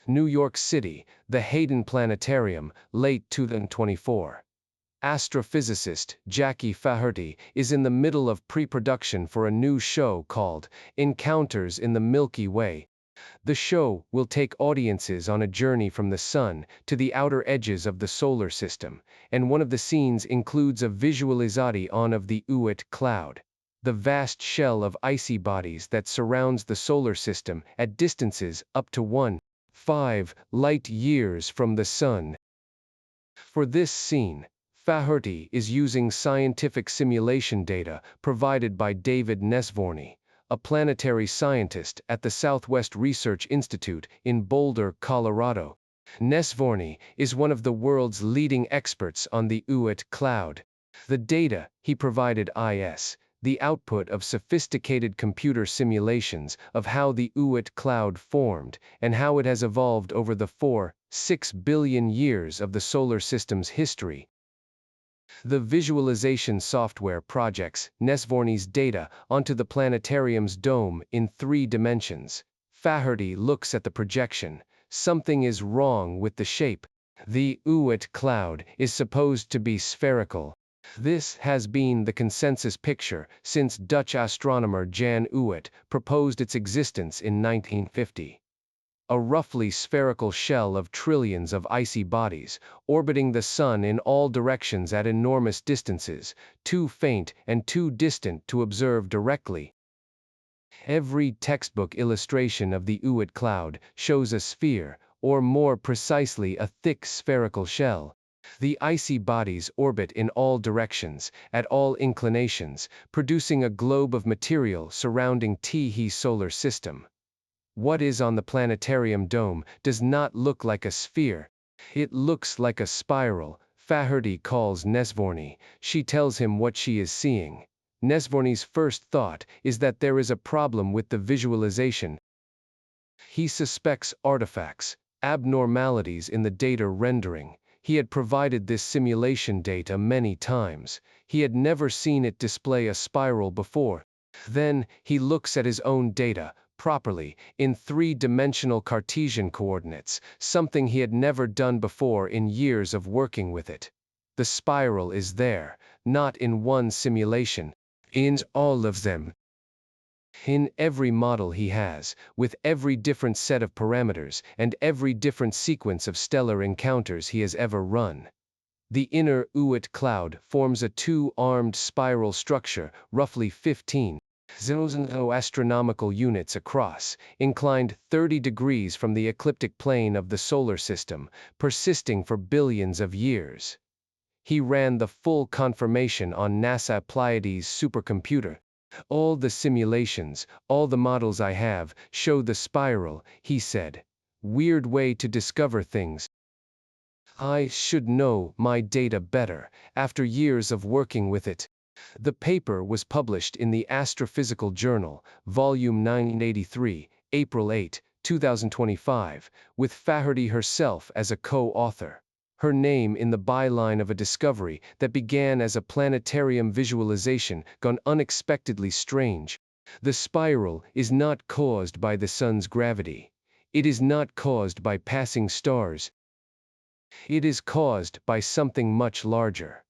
New York City, the Hayden Planetarium, late 2024. Astrophysicist Jackie Faherty is in the middle of pre-production for a new show called Encounters in the Milky Way. The show will take audiences on a journey from the Sun to the outer edges of the solar system, and one of the scenes includes a visualization of the Oort Cloud, the vast shell of icy bodies that surrounds the solar system at distances up to 1.5 light-years from the Sun. For this scene, Faherty is using scientific simulation data provided by David Nesvorný, a planetary scientist at the Southwest Research Institute in Boulder, Colorado. Nesvorný is one of the world's leading experts on the Oort Cloud. The data he provided is the output of sophisticated computer simulations of how the Oort Cloud formed and how it has evolved over the 4.6 billion years of the solar system's history. The visualization software projects Nesvorny's data onto the planetarium's dome in 3 dimensions. Faherty looks at the projection. Something is wrong with the shape. The Oort Cloud is supposed to be spherical. This has been the consensus picture since Dutch astronomer Jan Oort proposed its existence in 1950. A roughly spherical shell of trillions of icy bodies, orbiting the Sun in all directions at enormous distances, too faint and too distant to observe directly. Every textbook illustration of the Oort Cloud shows a sphere, or more precisely a thick spherical shell. The icy bodies orbit in all directions, at all inclinations, producing a globe of material surrounding the solar system. What is on the planetarium dome does not look like a sphere. It looks like a spiral. Faherty calls Nesvorny. She tells him what she is seeing. Nesvorny's first thought is that there is a problem with the visualization. He suspects artifacts, abnormalities in the data rendering. He had provided this simulation data many times. He had never seen it display a spiral before. Then, he looks at his own data, properly, in 3-dimensional Cartesian coordinates, something he had never done before in years of working with it. The spiral is there, not in one simulation, in all of them. In every model he has, with every different set of parameters and every different sequence of stellar encounters he has ever run. The inner Oort Cloud forms a 2-armed spiral structure, roughly 15 astronomical units across, inclined 30 degrees from the ecliptic plane of the solar system, persisting for billions of years. He ran the full confirmation on NASA Pleiades supercomputer. All the simulations, all the models I have, show the spiral, he said. Weird way to discover things. I should know my data better, after years of working with it. The paper was published in the Astrophysical Journal, Volume 983, April 8, 2025, with Faherty herself as a co-author. Her name in the byline of a discovery that began as a planetarium visualization gone unexpectedly strange. The spiral is not caused by the Sun's gravity. It is not caused by passing stars. It is caused by something much larger.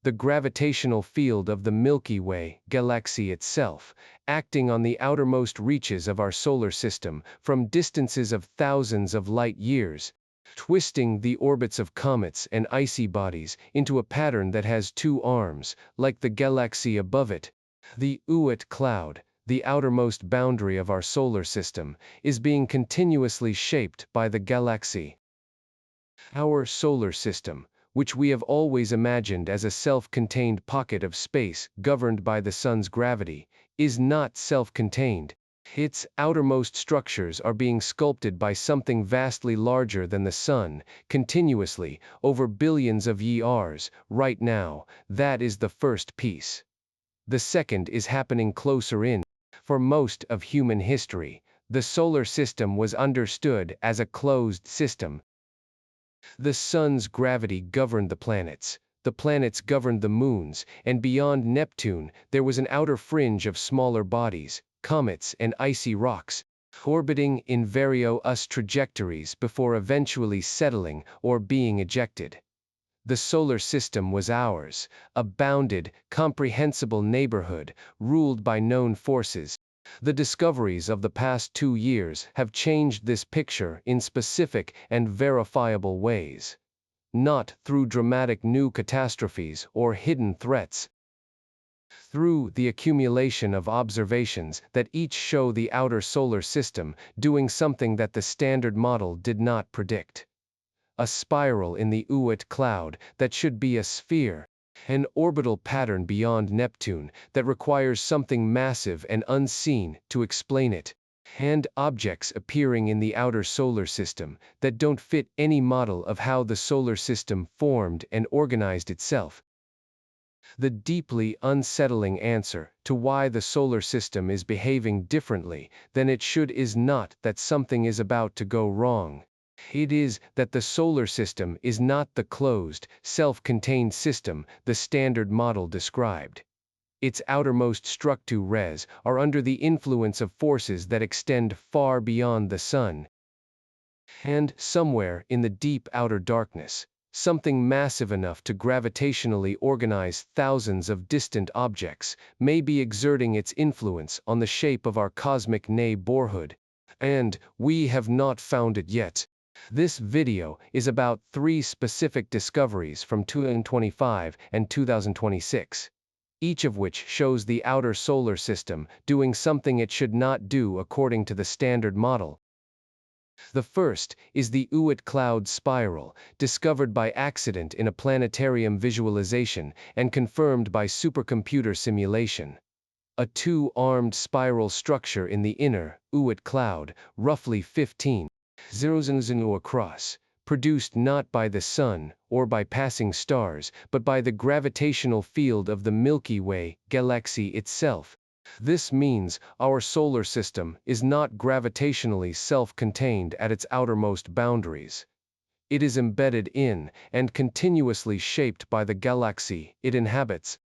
The gravitational field of the Milky Way galaxy itself, acting on the outermost reaches of our solar system from distances of thousands of light-years, twisting the orbits of comets and icy bodies into a pattern that has 2 arms, like the galaxy above it. The Oort Cloud, the outermost boundary of our solar system, is being continuously shaped by the galaxy. Our solar system, which we have always imagined as a self-contained pocket of space governed by the Sun's gravity, is not self-contained. Its outermost structures are being sculpted by something vastly larger than the Sun, continuously, over billions of years, right now. That is the first piece. The second is happening closer in. For most of human history, the solar system was understood as a closed system. The Sun's gravity governed the planets governed the moons, and beyond Neptune there was an outer fringe of smaller bodies, comets and icy rocks. orbiting in various trajectories before eventually settling or being ejected. The solar system was ours, a bounded, comprehensible neighborhood, ruled by known forces. The discoveries of the past 2 years have changed this picture in specific and verifiable ways. Not through dramatic new catastrophes or hidden threats. Through the accumulation of observations that each show the outer solar system doing something that the standard model did not predict. A spiral in the Oort Cloud that should be a sphere, an orbital pattern beyond Neptune that requires something massive and unseen to explain it, and objects appearing in the outer solar system that don't fit any model of how the solar system formed and organized itself. The deeply unsettling answer to why the solar system is behaving differently than it should is not that something is about to go wrong. It is that the solar system is not the closed, self-contained system the standard model described. Its outermost structures are under the influence of forces that extend far beyond the sun. And somewhere in the deep outer darkness, something massive enough to gravitationally organize thousands of distant objects may be exerting its influence on the shape of our cosmic neighborhood. And we have not found it yet. This video is about 3 specific discoveries from 2025 and 2026, each of which shows the outer solar system doing something it should not do according to the standard model. The first is the Oort Cloud spiral, discovered by accident in a planetarium visualization and confirmed by supercomputer simulation. A 2-armed spiral structure in the inner Oort Cloud, roughly 15,000 across, produced not by the Sun or by passing stars, but by the gravitational field of the Milky Way galaxy itself. This means our solar system is not gravitationally self-contained at its outermost boundaries. It is embedded in and continuously shaped by the galaxy it inhabits.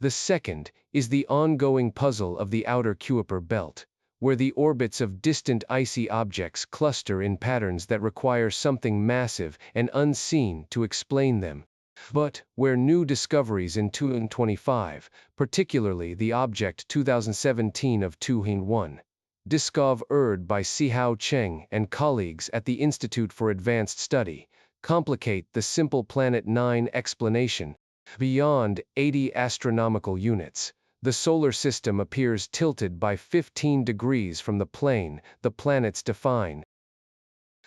The second is the ongoing puzzle of the outer Kuiper belt, where the orbits of distant icy objects cluster in patterns that require something massive and unseen to explain them. But where new discoveries in 2025, particularly the object 2017 of 2-1, discovered by Sihao Cheng and colleagues at the Institute for Advanced Study, complicate the simple Planet 9 explanation. Beyond 80 astronomical units, the solar system appears tilted by 15 degrees from the plane the planets define.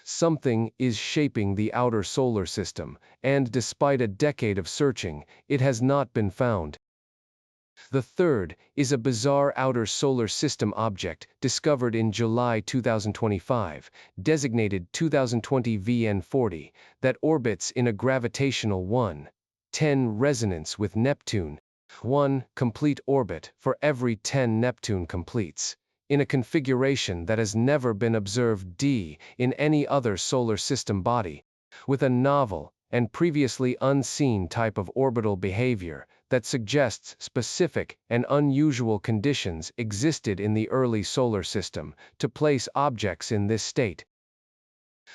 Something is shaping the outer solar system, and despite a decade of searching, it has not been found. The third is a bizarre outer solar system object discovered in July 2025, designated 2020 VN40, that orbits in a gravitational 1:10 resonance with Neptune, 1 complete orbit for every 10 Neptune completes, in a configuration that has never been observed in any other solar system body, with a novel and previously unseen type of orbital behavior that suggests specific and unusual conditions existed in the early solar system to place objects in this state.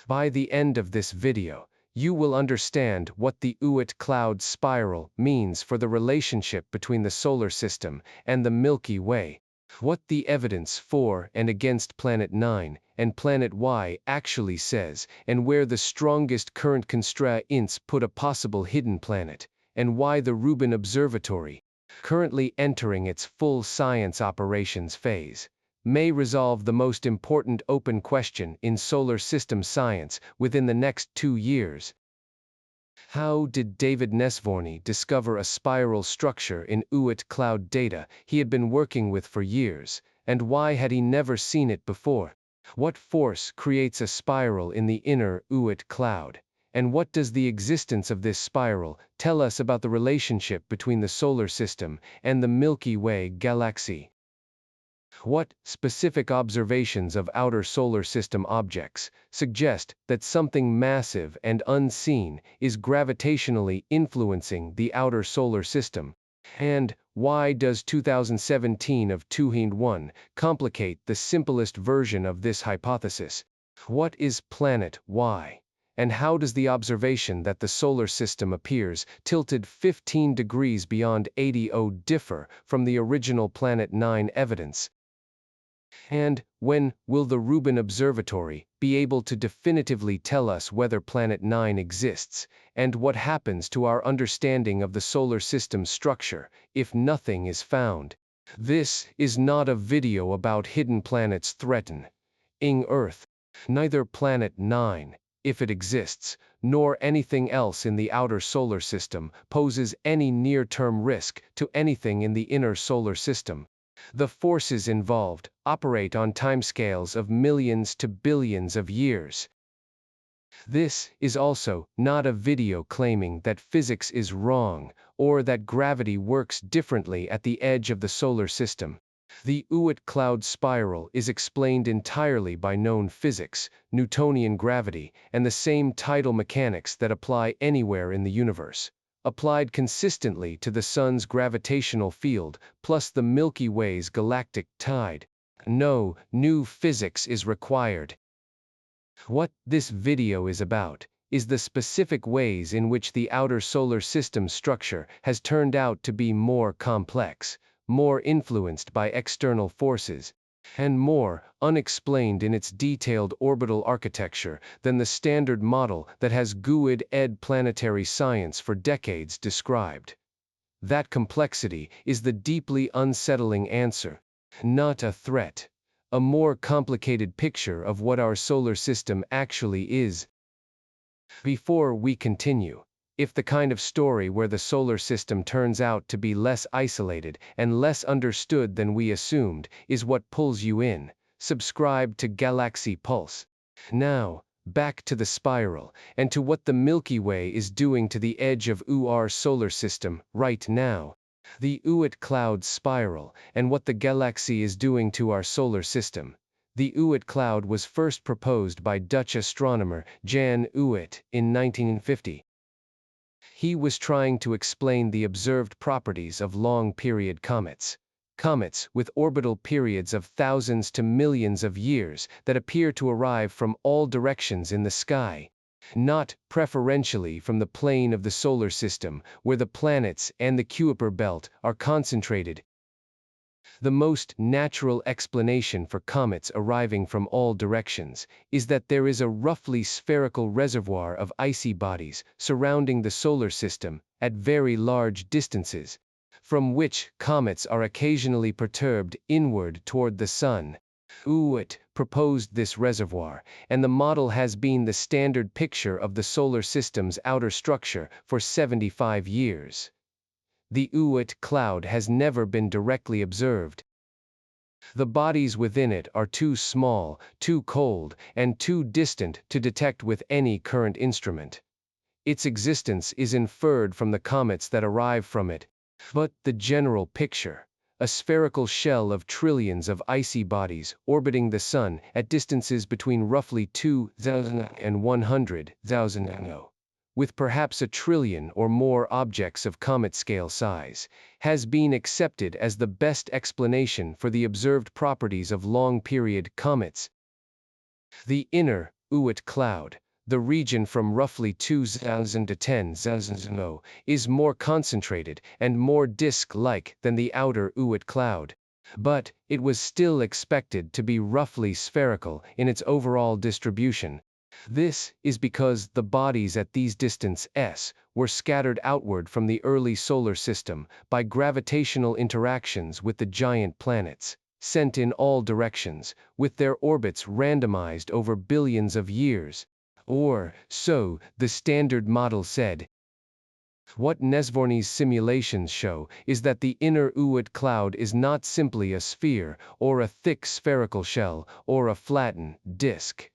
By the end of this video, you will understand what the Oort Cloud spiral means for the relationship between the solar system and the Milky Way, what the evidence for and against Planet 9 and Planet Y actually says, and where the strongest current constraints put a possible hidden planet, and why the Rubin Observatory, currently entering its full science operations phase, may resolve the most important open question in solar system science within the next 2 years. How did David Nesvorný discover a spiral structure in Oort Cloud data he had been working with for years, and why had he never seen it before? What force creates a spiral in the inner Oort Cloud? And what does the existence of this spiral tell us about the relationship between the solar system and the Milky Way galaxy? What specific observations of outer solar system objects suggest that something massive and unseen is gravitationally influencing the outer solar system? And why does 2017 of 201 complicate the simplest version of this hypothesis? What is planet Y? And how does the observation that the solar system appears tilted 15 degrees beyond 80 differ from the original Planet 9 evidence? And when will the Rubin Observatory be able to definitively tell us whether Planet 9 exists, and what happens to our understanding of the solar system's structure if nothing is found? This is not a video about hidden planets threatening Earth. Neither Planet 9, if it exists, nor anything else in the outer solar system poses any near-term risk to anything in the inner solar system. The forces involved operate on timescales of millions to billions of years. This is also not a video claiming that physics is wrong, or that gravity works differently at the edge of the solar system. The Oort Cloud spiral is explained entirely by known physics, Newtonian gravity, and the same tidal mechanics that apply anywhere in the universe, applied consistently to the Sun's gravitational field, plus the Milky Way's galactic tide. No new physics is required. What this video is about is the specific ways in which the outer solar system structure has turned out to be more complex, more influenced by external forces, and more unexplained in its detailed orbital architecture than the standard model that has GUID-ed planetary science for decades described. That complexity is the deeply unsettling answer, not a threat. A more complicated picture of what our solar system actually is. Before we continue, if the kind of story where the solar system turns out to be less isolated and less understood than we assumed is what pulls you in, subscribe to GalaxyPulse. Now, back to the spiral, and to what the Milky Way is doing to the edge of our solar system right now. The Oort Cloud spiral, and what the galaxy is doing to our solar system. The Oort Cloud was first proposed by Dutch astronomer Jan Oort in 1950. He was trying to explain the observed properties of long-period comets. Comets with orbital periods of thousands to millions of years that appear to arrive from all directions in the sky, not preferentially from the plane of the solar system where the planets and the Kuiper belt are concentrated. The most natural explanation for comets arriving from all directions is that there is a roughly spherical reservoir of icy bodies surrounding the solar system at very large distances, from which comets are occasionally perturbed inward toward the Sun. Oort proposed this reservoir, and the model has been the standard picture of the solar system's outer structure for 75 years. The Oort cloud has never been directly observed. The bodies within it are too small, too cold, and too distant to detect with any current instrument. Its existence is inferred from the comets that arrive from it, but the general picture, a spherical shell of trillions of icy bodies orbiting the Sun at distances between roughly 2,000 and 100,000 with perhaps a trillion or more objects of comet-scale size, has been accepted as the best explanation for the observed properties of long-period comets. The inner Oort cloud, the region from roughly 2,000 to 10,000 is more concentrated and more disk-like than the outer Oort cloud, but it was still expected to be roughly spherical in its overall distribution. This is because the bodies at these distances were scattered outward from the early solar system by gravitational interactions with the giant planets, sent in all directions, with their orbits randomized over billions of years. Or, so the standard model said. What Nesvorny's simulations show is that the inner Oort cloud is not simply a sphere, or a thick spherical shell, or a flattened disk.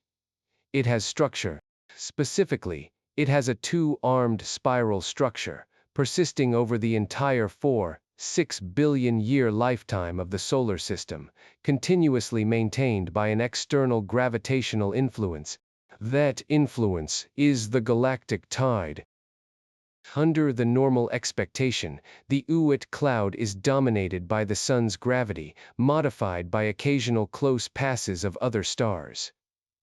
It has structure. Specifically, it has a two-armed spiral structure, persisting over the entire 4-6 billion-year lifetime of the solar system, continuously maintained by an external gravitational influence. That influence is the galactic tide. Under the normal expectation, the Oort cloud is dominated by the Sun's gravity, modified by occasional close passes of other stars.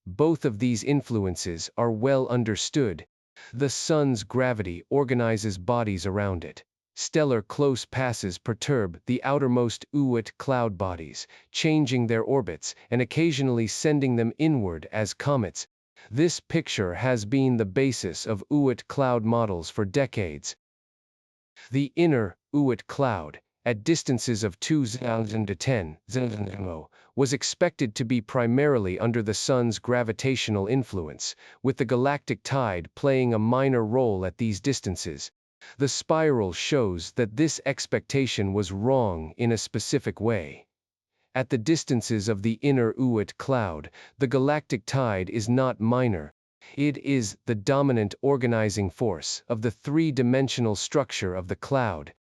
Both of these influences are well understood. The Sun's gravity organizes bodies around it. Stellar close passes perturb the outermost Oort cloud bodies, changing their orbits and occasionally sending them inward as comets. This picture has been the basis of Oort cloud models for decades. The inner Oort cloud, at distances of 2,000 to 10,000 km, was expected to be primarily under the Sun's gravitational influence, with the galactic tide playing a minor role at these distances. The spiral shows that this expectation was wrong in a specific way. At the distances of the inner Oort cloud, the galactic tide is not minor. It is the dominant organizing force of the three-dimensional structure of the cloud.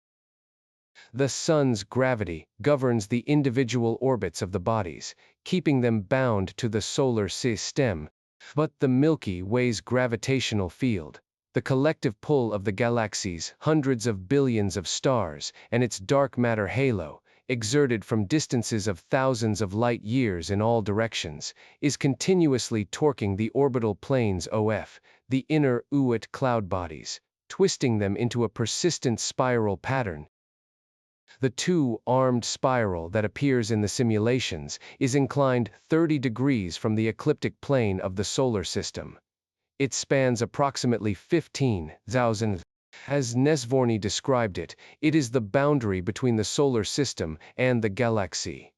The Sun's gravity governs the individual orbits of the bodies, keeping them bound to the solar system. But the Milky Way's gravitational field, the collective pull of the galaxies, hundreds of billions of stars, and its dark matter halo, exerted from distances of thousands of light-years in all directions, is continuously torquing the orbital planes OF, the inner Oort cloud bodies, twisting them into a persistent spiral pattern. The two-armed spiral that appears in the simulations is inclined 30 degrees from the ecliptic plane of the solar system. It spans approximately 15,000. As Nesvorný described it, it is the boundary between the solar system and the galaxy.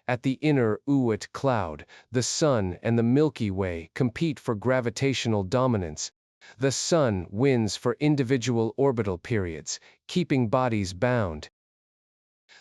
At the inner Oort cloud, the Sun and the Milky Way compete for gravitational dominance. The Sun wins for individual orbital periods, keeping bodies bound.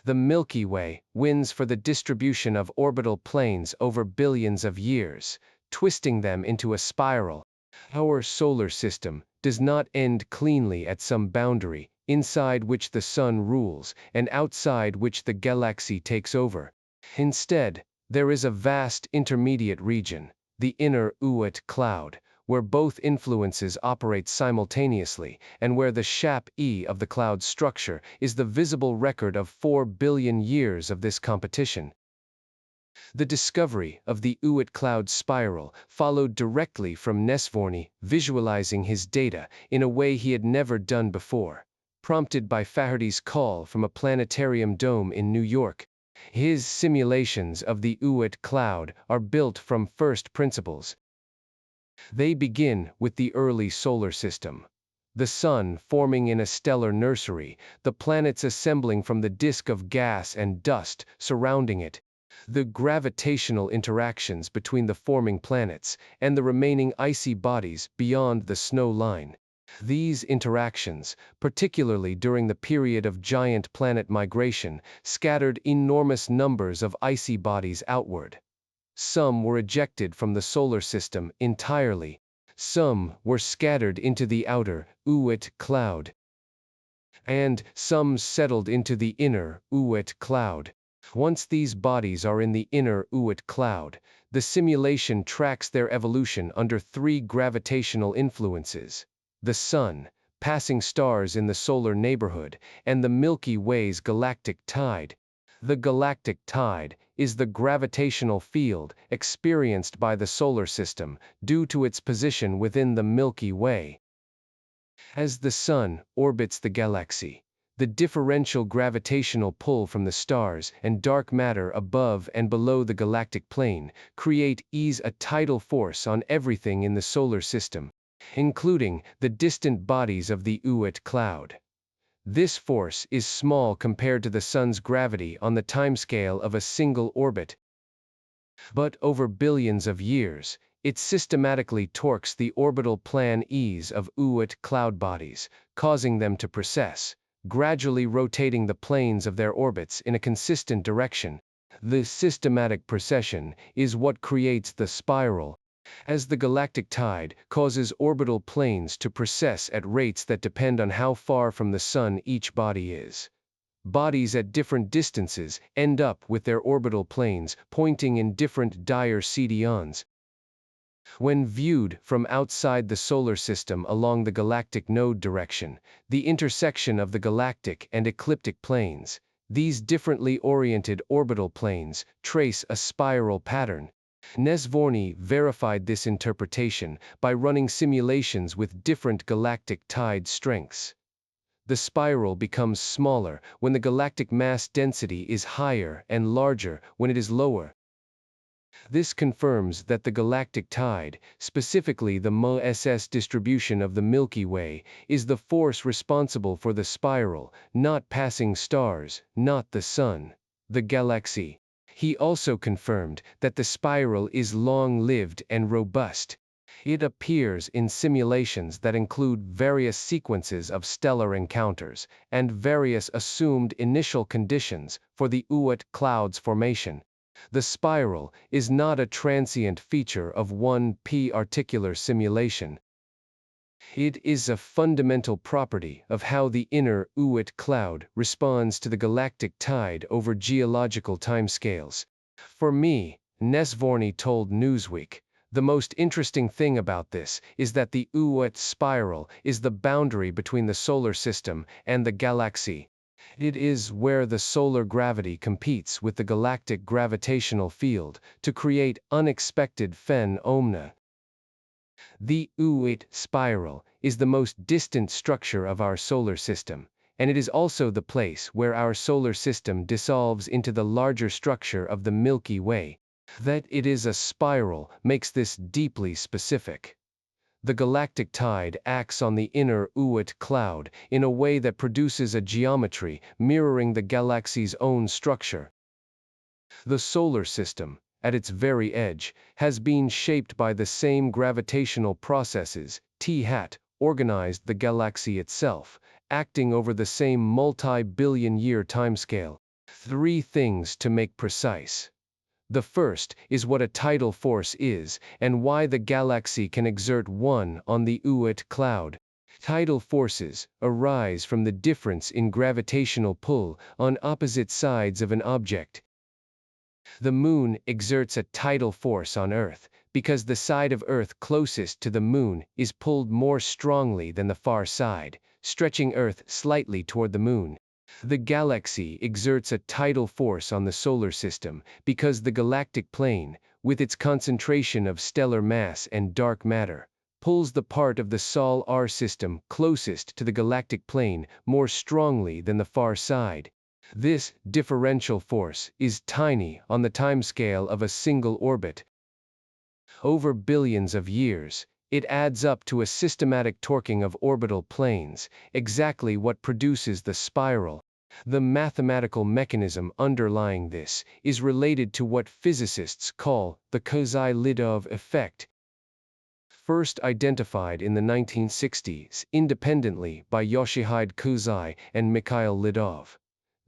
The Milky Way wins for the distribution of orbital planes over billions of years, twisting them into a spiral. Our solar system does not end cleanly at some boundary, inside which the Sun rules and outside which the galaxy takes over. Instead, there is a vast intermediate region, the inner Oort cloud, where both influences operate simultaneously, and where the shape E of the cloud structure is the visible record of 4 billion years of this competition. The discovery of the Oort cloud spiral followed directly from Nesvorný visualizing his data in a way he had never done before, prompted by Faherty's call from a planetarium dome in New York. His simulations of the Oort cloud are built from first principles. They begin with the early solar system. The Sun forming in a stellar nursery, the planets assembling from the disk of gas and dust surrounding it. The gravitational interactions between the forming planets and the remaining icy bodies beyond the snow line. These interactions, particularly during the period of giant planet migration, scattered enormous numbers of icy bodies outward. Some were ejected from the solar system entirely. Some were scattered into the outer Oort cloud. And some settled into the inner Oort cloud. Once these bodies are in the inner Oort cloud, the simulation tracks their evolution under three gravitational influences: the Sun, passing stars in the solar neighborhood, and the Milky Way's galactic tide. The galactic tide is the gravitational field experienced by the solar system due to its position within the Milky Way. As the Sun orbits the galaxy, the differential gravitational pull from the stars and dark matter above and below the galactic plane ease a tidal force on everything in the solar system, including the distant bodies of the Oort cloud. This force is small compared to the Sun's gravity on the timescale of a single orbit. But over billions of years, it systematically torques the orbital planes of Oort cloud bodies, causing them to precess, gradually rotating the planes of their orbits in a consistent direction. This systematic precession is what creates the spiral, as the galactic tide causes orbital planes to precess at rates that depend on how far from the Sun each body is. Bodies at different distances end up with their orbital planes pointing in different directions. When viewed from outside the solar system along the galactic node direction, the intersection of the galactic and ecliptic planes, these differently oriented orbital planes trace a spiral pattern. Nesvorný verified this interpretation by running simulations with different galactic tide strengths. The spiral becomes smaller when the galactic mass density is higher and larger when it is lower. This confirms that the galactic tide, specifically the MOSS distribution of the Milky Way, is the force responsible for the spiral, not passing stars, not the Sun, the galaxy. He also confirmed that the spiral is long-lived and robust. It appears in simulations that include various sequences of stellar encounters and various assumed initial conditions for the Oort Cloud's formation. The spiral is not a transient feature of one particular simulation. It is a fundamental property of how the inner Oort cloud responds to the galactic tide over geological timescales. For me, Nesvorný told Newsweek, the most interesting thing about this is that the Oort spiral is the boundary between the solar system and the galaxy. It is where the solar gravity competes with the galactic gravitational field to create unexpected phenomena. The Oort spiral is the most distant structure of our solar system, and it is also the place where our solar system dissolves into the larger structure of the Milky Way. That it is a spiral makes this deeply specific. The galactic tide acts on the inner Oort cloud in a way that produces a geometry mirroring the galaxy's own structure. The solar system, at its very edge, has been shaped by the same gravitational processes, organized the galaxy itself, acting over the same multi-billion-year timescale. 3 things to make precise. The first is what a tidal force is and why the galaxy can exert one on the Oort cloud. Tidal forces arise from the difference in gravitational pull on opposite sides of an object. The Moon exerts a tidal force on Earth because the side of Earth closest to the Moon is pulled more strongly than the far side, stretching Earth slightly toward the Moon. The galaxy exerts a tidal force on the solar system because the galactic plane, with its concentration of stellar mass and dark matter, pulls the part of the Sol-R system closest to the galactic plane more strongly than the far side. This differential force is tiny on the timescale of a single orbit. Over billions of years, it adds up to a systematic torquing of orbital planes, exactly what produces the spiral. The mathematical mechanism underlying this is related to what physicists call the Kozai-Lidov effect. First identified in the 1960s independently by Yoshihide Kozai and Mikhail Lidov.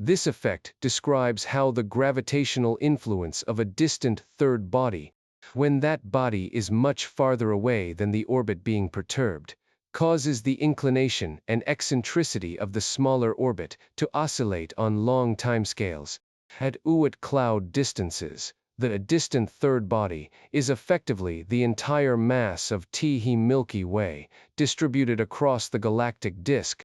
This effect describes how the gravitational influence of a distant third body, when that body is much farther away than the orbit being perturbed, causes the inclination and eccentricity of the smaller orbit to oscillate on long timescales. At Oort cloud distances, the distant third body is effectively the entire mass of the Milky Way, distributed across the galactic disk.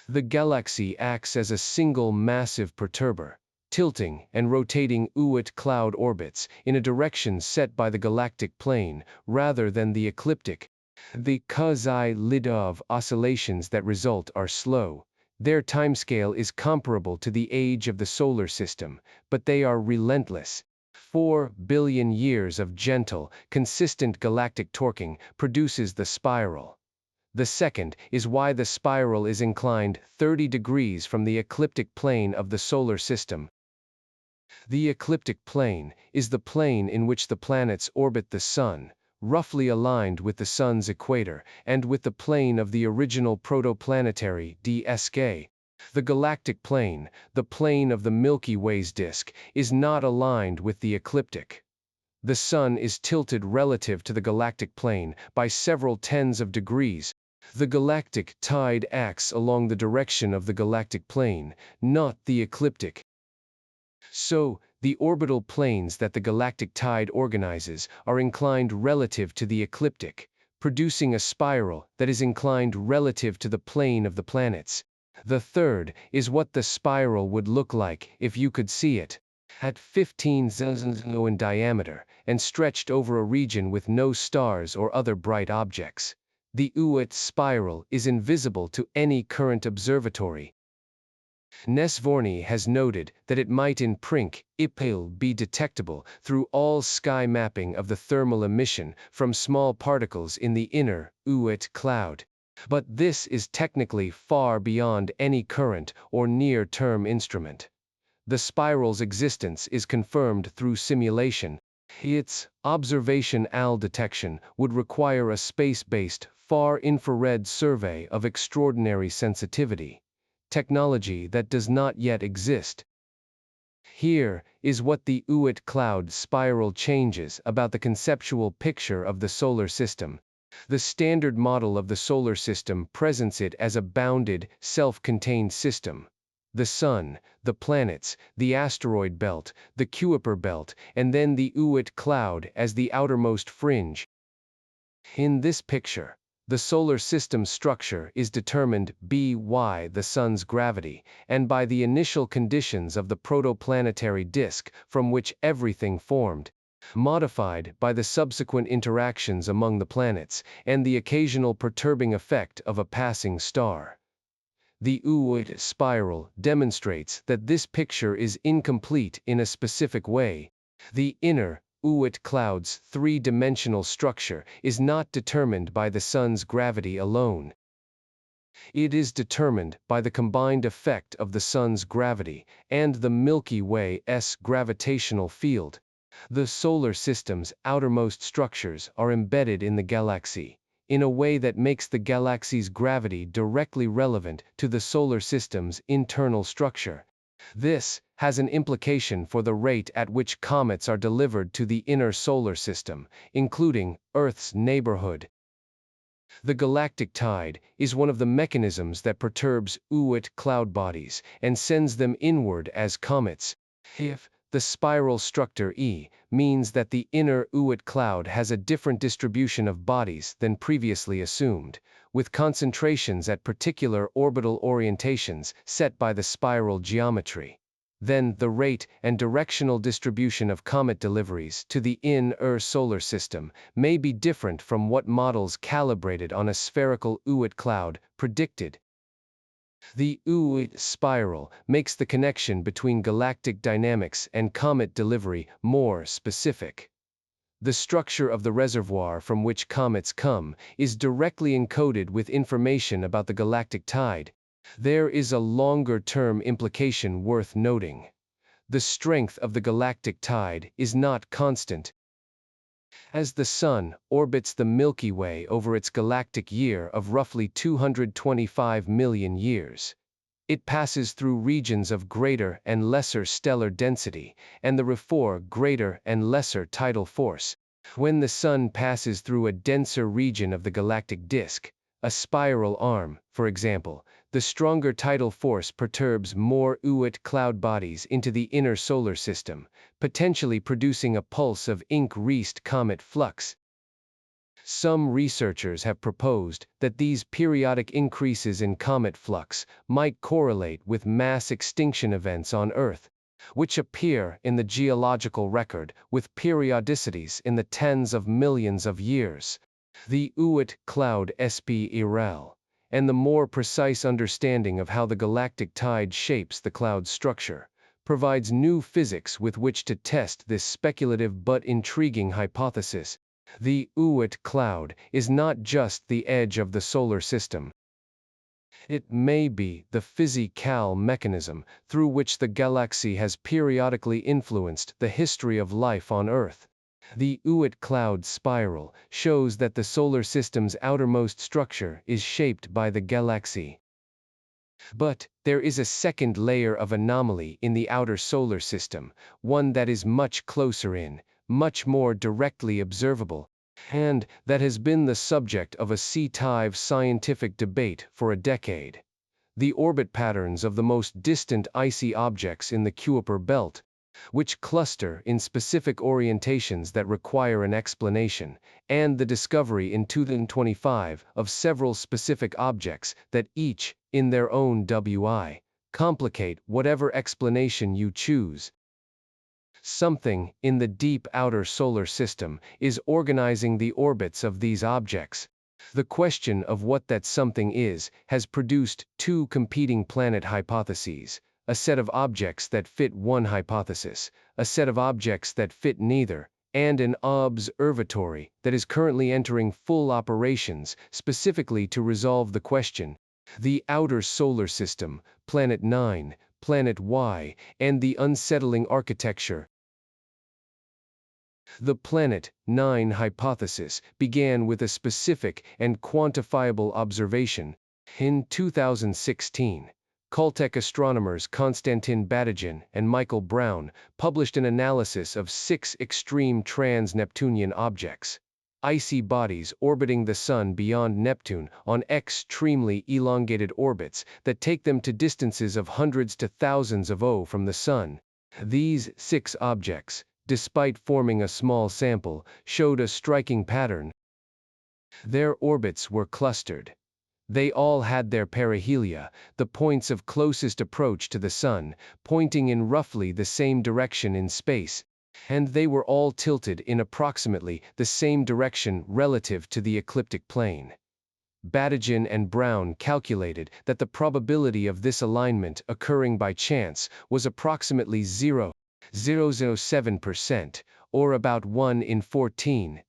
The galaxy acts as a single massive perturber, tilting and rotating Oort cloud orbits in a direction set by the galactic plane rather than the ecliptic. The Kozai-Lidov oscillations that result are slow. Their timescale is comparable to the age of the solar system, but they are relentless. 4 billion years of gentle, consistent galactic torquing produces the spiral. The second is why the spiral is inclined 30 degrees from the ecliptic plane of the solar system. The ecliptic plane is the plane in which the planets orbit the Sun, roughly aligned with the Sun's equator and with the plane of the original protoplanetary DSK. The galactic plane, the plane of the Milky Way's disk, is not aligned with the ecliptic. The Sun is tilted relative to the galactic plane by several tens of degrees. The galactic tide acts along the direction of the galactic plane, not the ecliptic. So, the orbital planes that the galactic tide organizes are inclined relative to the ecliptic, producing a spiral that is inclined relative to the plane of the planets. The third is what the spiral would look like if you could see it. At 15 zillion in diameter and stretched over a region with no stars or other bright objects. The Oort spiral is invisible to any current observatory. Nesvorný has noted that it might in Prink, IPIL be detectable through all sky mapping of the thermal emission from small particles in the inner, Oort cloud. But this is technically far beyond any current or near-term instrument. The spiral's existence is confirmed through simulation. Its observation AL detection would require a space-based, far-infrared survey of extraordinary sensitivity. Technology that does not yet exist. Here is what the Oort cloud spiral changes about the conceptual picture of the solar system. The standard model of the solar system presents it as a bounded, self-contained system. The Sun, the planets, the asteroid belt, the Kuiper belt, and then the Oort cloud as the outermost fringe. In this picture, the solar system's structure is determined by the Sun's gravity, and by the initial conditions of the protoplanetary disk from which everything formed, modified by the subsequent interactions among the planets, and the occasional perturbing effect of a passing star. The Oort spiral demonstrates that this picture is incomplete in a specific way. The inner, Oort cloud's three-dimensional structure is not determined by the Sun's gravity alone. It is determined by the combined effect of the Sun's gravity and the Milky Way's gravitational field. The solar system's outermost structures are embedded in the galaxy, in a way that makes the galaxy's gravity directly relevant to the solar system's internal structure. This has an implication for the rate at which comets are delivered to the inner solar system, including Earth's neighborhood. The galactic tide is one of the mechanisms that perturbs Oort cloud bodies and sends them inward as comets. If the spiral structure E means that the inner Oort cloud has a different distribution of bodies than previously assumed, with concentrations at particular orbital orientations set by the spiral geometry. Then the rate and directional distribution of comet deliveries to the inner solar system may be different from what models calibrated on a spherical Oort cloud predicted. The Oort spiral makes the connection between galactic dynamics and comet delivery more specific. The structure of the reservoir from which comets come is directly encoded with information about the galactic tide. There is a longer-term implication worth noting. The strength of the galactic tide is not constant. As the Sun orbits the Milky Way over its galactic year of roughly 225 million years, it passes through regions of greater and lesser stellar density, and therefore greater and lesser tidal force. When the Sun passes through a denser region of the galactic disk, a spiral arm, for example, the stronger tidal force perturbs more Oort cloud bodies into the inner solar system, potentially producing a pulse of ink-wreathed comet flux. Some researchers have proposed that these periodic increases in comet flux might correlate with mass extinction events on Earth, which appear in the geological record with periodicities in the tens of millions of years. The Oort cloud spiral, and the more precise understanding of how the galactic tide shapes the cloud's structure, provides new physics with which to test this speculative but intriguing hypothesis. The Oort cloud is not just the edge of the solar system. It may be the physical mechanism through which the galaxy has periodically influenced the history of life on Earth. The Oort cloud spiral shows that the solar system's outermost structure is shaped by the galaxy. But there is a second layer of anomaly in the outer solar system, one that is much closer in, much more directly observable, and that has been the subject of a sea-dive scientific debate for a decade. The orbit patterns of the most distant icy objects in the Kuiper belt. which cluster in specific orientations that require an explanation, and the discovery in 2025 of several specific objects that each, in their own WI, complicate whatever explanation you choose. Something in the deep outer solar system is organizing the orbits of these objects. The question of what that something is has produced two competing planet hypotheses: a set of objects that fit one hypothesis, a set of objects that fit neither, and an observatory that is currently entering full operations specifically to resolve the question. The outer solar system, Planet 9, Planet Y, and the unsettling architecture. The Planet 9 hypothesis began with a specific and quantifiable observation. In 2016, Caltech astronomers Konstantin Batygin and Michael Brown published an analysis of 6 extreme trans-Neptunian objects, icy bodies orbiting the Sun beyond Neptune on extremely elongated orbits that take them to distances of hundreds to thousands of O from the Sun. These 6 objects, despite forming a small sample, showed a striking pattern. Their orbits were clustered. They all had their perihelia, the points of closest approach to the Sun, pointing in roughly the same direction in space, and they were all tilted in approximately the same direction relative to the ecliptic plane. Batygin and Brown calculated that the probability of this alignment occurring by chance was approximately 0.007%, or about 1 in 14.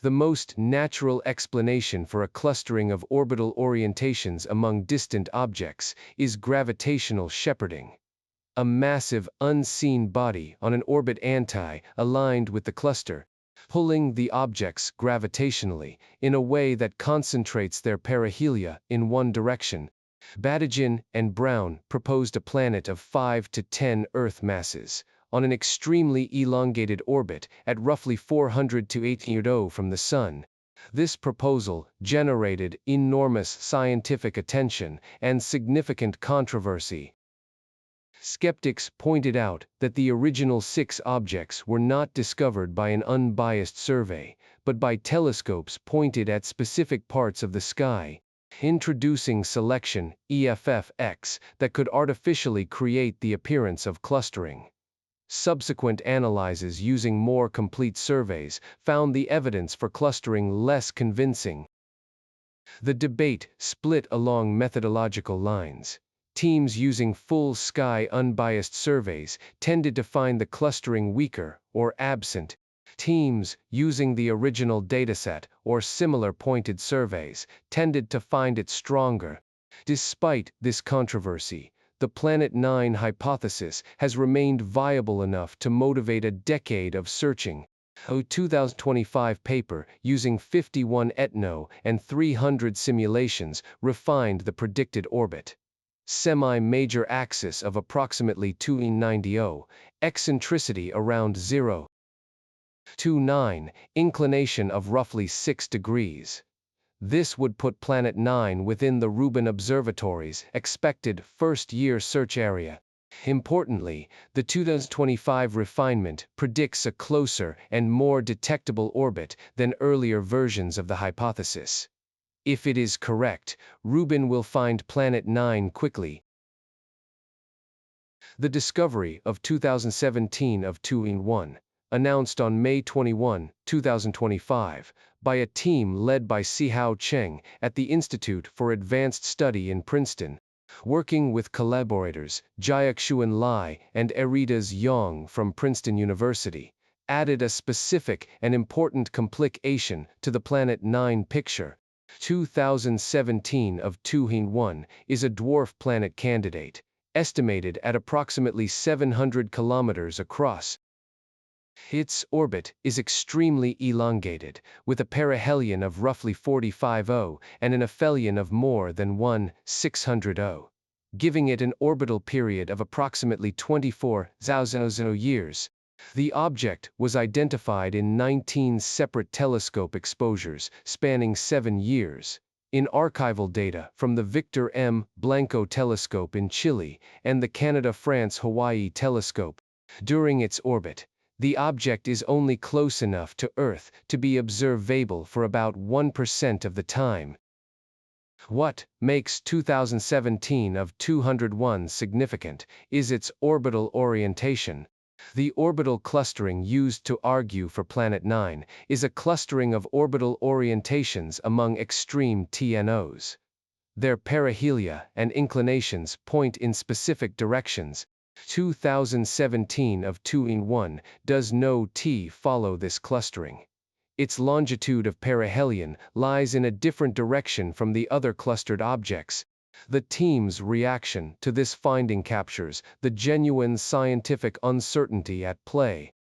The most natural explanation for a clustering of orbital orientations among distant objects is gravitational shepherding. A massive, unseen body on an orbit anti-aligned with the cluster, pulling the objects gravitationally in a way that concentrates their perihelia in one direction. Batygin and Brown proposed a planet of 5 to 10 Earth masses, on an extremely elongated orbit at roughly 400 to 800 O from the Sun. This proposal generated enormous scientific attention and significant controversy. Skeptics pointed out that the original 6 objects were not discovered by an unbiased survey, but by telescopes pointed at specific parts of the sky, introducing selection, EFF-X, that could artificially create the appearance of clustering. Subsequent analyses using more complete surveys found the evidence for clustering less convincing. The debate split along methodological lines. Teams using full-sky unbiased surveys tended to find the clustering weaker or absent. Teams using the original dataset or similar pointed surveys tended to find it stronger. Despite this controversy, the Planet 9 hypothesis has remained viable enough to motivate a decade of searching. A 2025 paper using 51 ETNO and 300 simulations refined the predicted orbit. Semi-major axis of approximately 290 O, eccentricity around 0.29, inclination of roughly 6 degrees. This would put Planet 9 within the Rubin Observatory's expected first-year search area. Importantly, the 2025 refinement predicts a closer and more detectable orbit than earlier versions of the hypothesis. If it is correct, Rubin will find Planet 9 quickly. The discovery of 2017 of 2-in-1, announced on May 21, 2025, by a team led by Sihao Cheng at the Institute for Advanced Study in Princeton, working with collaborators Jiaxuan Lai and Eritas Yang from Princeton University, added a specific and important complication to the Planet 9 picture. 2017 of 2-in-1 is a dwarf planet candidate, estimated at approximately 700 kilometers across. Its orbit is extremely elongated, with a perihelion of roughly 45 O and an aphelion of more than 1/600 O, giving it an orbital period of approximately 24,000 years. The object was identified in 19 separate telescope exposures spanning 7 years. In archival data from the Victor M. Blanco telescope in Chile and the Canada-France-Hawaii telescope, during its orbit, the object is only close enough to Earth to be observable for about 1% of the time. What makes 2017 of 201 significant is its orbital orientation. The orbital clustering used to argue for Planet 9 is a clustering of orbital orientations among extreme TNOs. Their perihelia and inclinations point in specific directions. 2017 of 201 does no T follow this clustering. Its longitude of perihelion lies in a different direction from the other clustered objects. The team's reaction to this finding captures the genuine scientific uncertainty at play.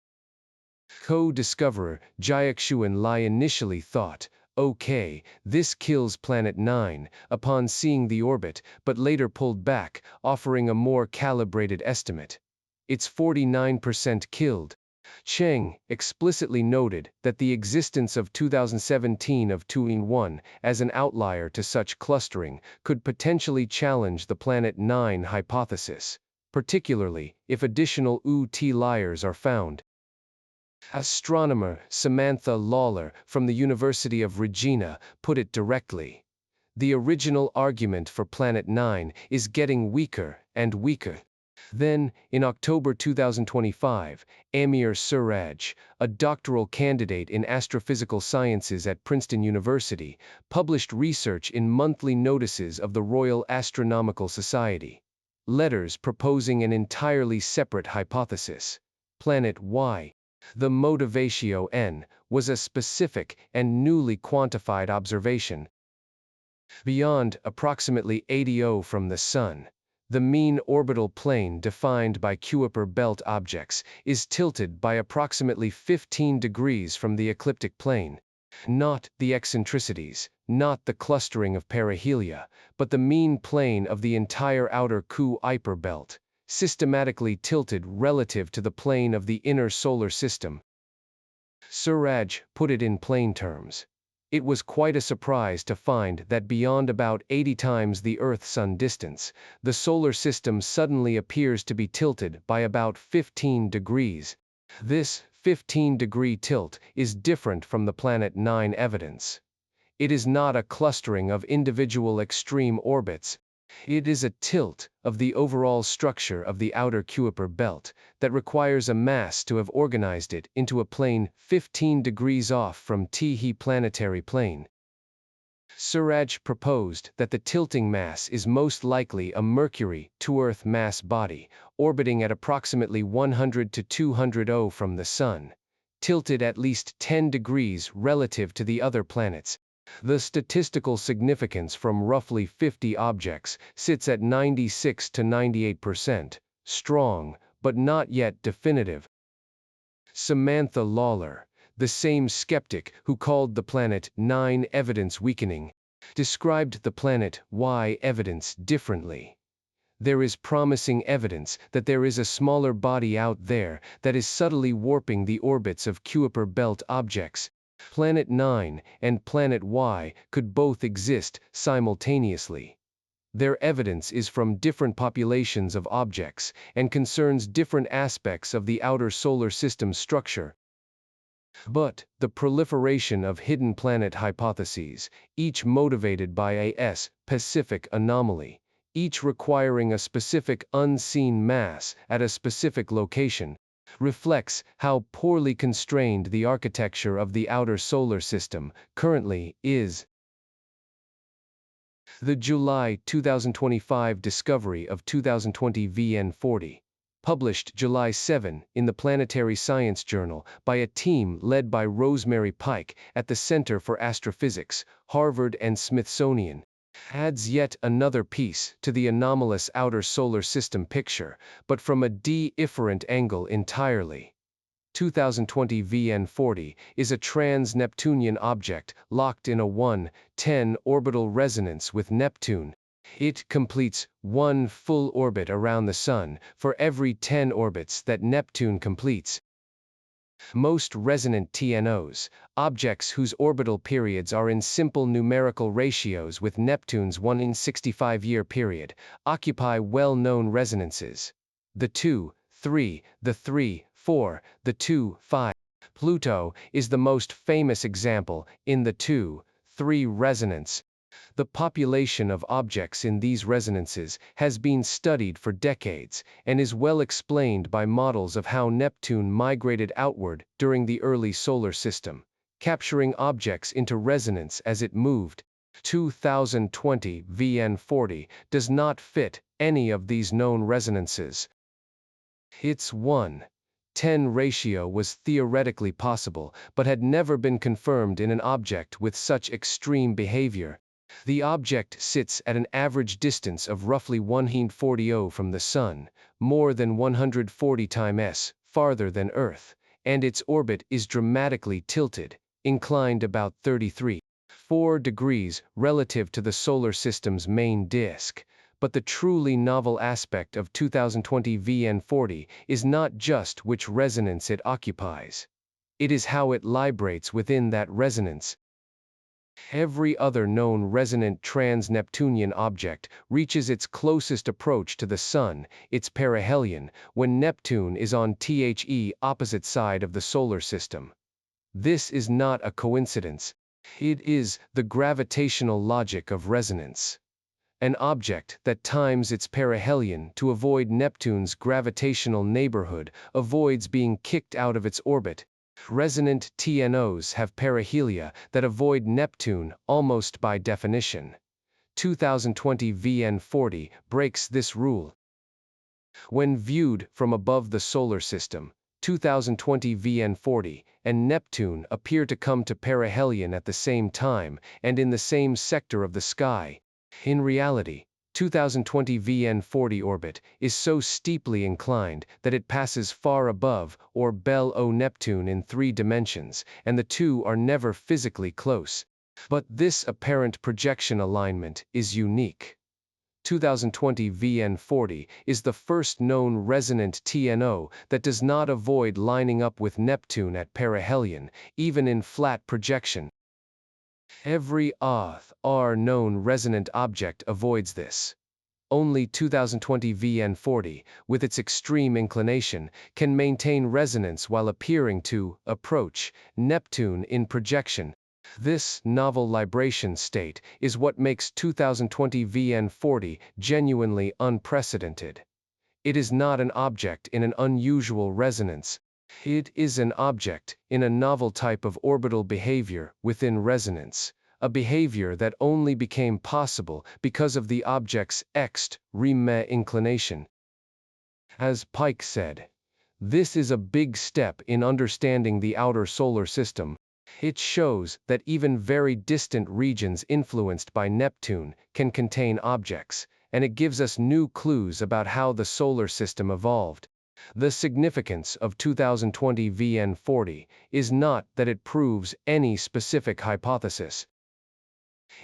Co-discoverer Jiaxuan Lai initially thought, "Okay, this kills Planet 9," upon seeing the orbit, but later pulled back, offering a more calibrated estimate. It's 49% killed. Cheng explicitly noted that the existence of 2017 of 2-in-1 as an outlier to such clustering could potentially challenge the Planet 9 hypothesis, particularly if additional outliers are found. Astronomer Samantha Lawler from the University of Regina put it directly. The original argument for Planet 9 is getting weaker and weaker. Then, in October 2025, Amir Suraj, a doctoral candidate in astrophysical sciences at Princeton University, published research in monthly notices of the Royal Astronomical Society. Letters proposing an entirely separate hypothesis. Planet Y. The motivatio N was a specific and newly quantified observation. Beyond approximately 80 from the Sun, the mean orbital plane defined by Kuiper belt objects is tilted by approximately 15 degrees from the ecliptic plane. Not the eccentricities, not the clustering of perihelia, but the mean plane of the entire outer Kuiper belt, systematically tilted relative to the plane of the inner solar system. Suraj put it in plain terms. It was quite a surprise to find that beyond about 80 times the Earth-Sun distance, the solar system suddenly appears to be tilted by about 15 degrees. This 15-degree tilt is different from the Planet 9 evidence. It is not a clustering of individual extreme orbits. It is a tilt of the overall structure of the outer Kuiper belt that requires a mass to have organized it into a plane 15 degrees off from Tyche planetary plane. Suraj proposed that the tilting mass is most likely a Mercury to Earth mass body, orbiting at approximately 100 to 200 from the Sun, tilted at least 10 degrees relative to the other planets. The statistical significance from roughly 50 objects sits at 96 to 98%, strong, but not yet definitive. Samantha Lawler, the same skeptic who called the Planet 9 evidence weakening, described the Planet Y evidence differently. There is promising evidence that there is a smaller body out there that is subtly warping the orbits of Kuiper belt objects. Planet 9 and Planet Y could both exist simultaneously. Their evidence is from different populations of objects and concerns different aspects of the outer solar system structure. But the proliferation of hidden planet hypotheses, each motivated by a specific anomaly, each requiring a specific unseen mass at a specific location, reflects how poorly constrained the architecture of the outer solar system currently is. The July 2025 discovery of 2020 VN40, published July 7 in the Planetary Science Journal by a team led by Rosemary Pike at the Center for Astrophysics, Harvard and Smithsonian, adds yet another piece to the anomalous outer solar system picture, but from a different angle entirely. 2020 VN40 is a trans-Neptunian object locked in a 1:10 orbital resonance with Neptune. It completes one full orbit around the Sun for every 10 orbits that Neptune completes. Most resonant TNOs, objects whose orbital periods are in simple numerical ratios with Neptune's 1 in 65-year period, occupy well-known resonances. The 2, 3, the 3, 4, the 2, 5. Pluto is the most famous example in the 2, 3 resonance. The population of objects in these resonances has been studied for decades and is well explained by models of how Neptune migrated outward during the early solar system, capturing objects into resonance as it moved. 2020 VN40 does not fit any of these known resonances. Its 1:10 ratio was theoretically possible, but had never been confirmed in an object with such extreme behavior. The object sits at an average distance of roughly 140 from the Sun, more than 140 times farther than Earth, and its orbit is dramatically tilted, inclined about 33.4 degrees relative to the Solar System's main disk. But the truly novel aspect of 2020 VN40 is not just which resonance it occupies. It is how it librates within that resonance. Every other known resonant trans-Neptunian object reaches its closest approach to the Sun, its perihelion, when Neptune is on the opposite side of the Solar System. This is not a coincidence. It is the gravitational logic of resonance. An object that times its perihelion to avoid Neptune's gravitational neighborhood avoids being kicked out of its orbit. Resonant TNOs have perihelia that avoid Neptune almost by definition. 2020 VN40 breaks this rule. When viewed from above the Solar System, 2020 VN40 and Neptune appear to come to perihelion at the same time and in the same sector of the sky. In reality, 2020 VN40 orbit is so steeply inclined that it passes far above or below Neptune in 3 dimensions, and the two are never physically close. But this apparent projection alignment is unique. 2020 VN40 is the first known resonant TNO that does not avoid lining up with Neptune at perihelion, even in flat projection. Every other known resonant object avoids this. Only 2020 VN40, with its extreme inclination, can maintain resonance while appearing to approach Neptune in projection. This novel libration state is what makes 2020 VN40 genuinely unprecedented. It is not an object in an unusual resonance. It is an object in a novel type of orbital behavior within resonance, a behavior that only became possible because of the object's extreme inclination. As Pike said, "This is a big step in understanding the outer solar system. It shows that even very distant regions influenced by Neptune can contain objects, and it gives us new clues about how the solar system evolved." The significance of 2020 VN40 is not that it proves any specific hypothesis.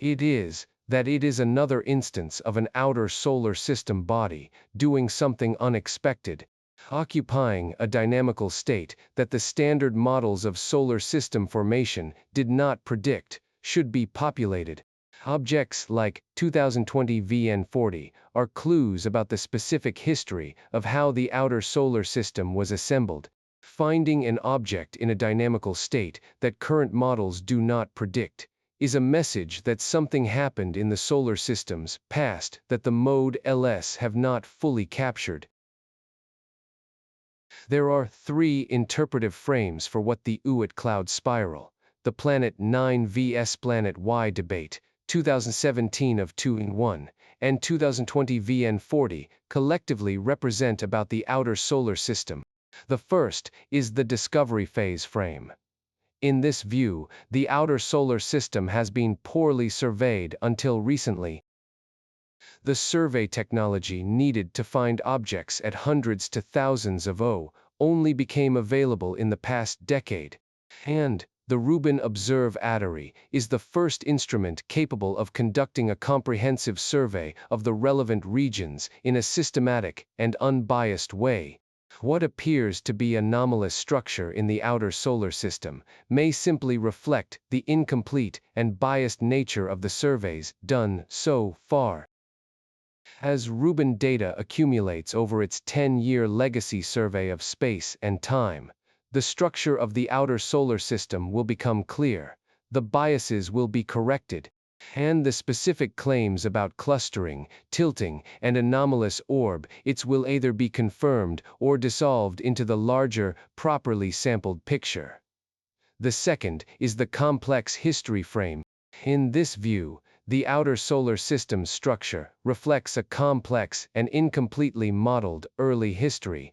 It is that it is another instance of an outer solar system body doing something unexpected, occupying a dynamical state that the standard models of solar system formation did not predict should be populated. Objects like 2020 VN40 are clues about the specific history of how the outer solar system was assembled. Finding an object in a dynamical state that current models do not predict is a message that something happened in the solar system's past that the models have not fully captured. There are 3 interpretive frames for what the Oort Cloud spiral, the Planet 9 vs Planet Y debate, 2017 of 2 in 1, and 2020 VN40 collectively represent about the outer solar system. The first is the discovery phase frame. In this view, the outer solar system has been poorly surveyed until recently. The survey technology needed to find objects at hundreds to thousands of only became available in the past decade, and the Rubin Observatory is the first instrument capable of conducting a comprehensive survey of the relevant regions in a systematic and unbiased way. What appears to be anomalous structure in the outer solar system may simply reflect the incomplete and biased nature of the surveys done so far. As Rubin data accumulates over its 10-year legacy survey of space and time, the structure of the outer solar system will become clear, the biases will be corrected, and the specific claims about clustering, tilting, and anomalous orbits will either be confirmed or dissolved into the larger, properly sampled picture. The second is the complex history frame. In this view, the outer solar system's structure reflects a complex and incompletely modeled early history.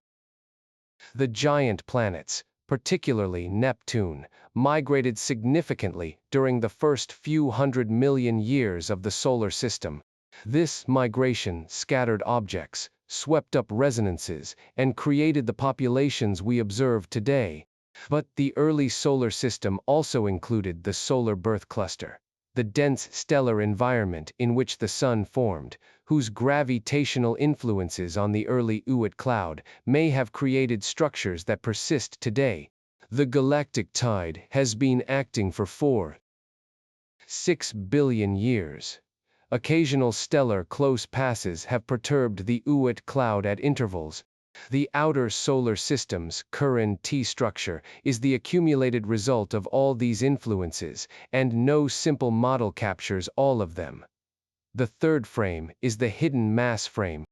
The giant planets, particularly Neptune, migrated significantly during the first few 100 million years of the solar system. This migration scattered objects, swept up resonances, and created the populations we observe today. But the early solar system also included the solar birth cluster, the dense stellar environment in which the Sun formed, whose gravitational influences on the early Oort Cloud may have created structures that persist today. The galactic tide has been acting for 4.6 billion years. Occasional stellar close passes have perturbed the Oort Cloud at intervals. The outer solar system's current T structure is the accumulated result of all these influences, and no simple model captures all of them. The third frame is the hidden mass frame.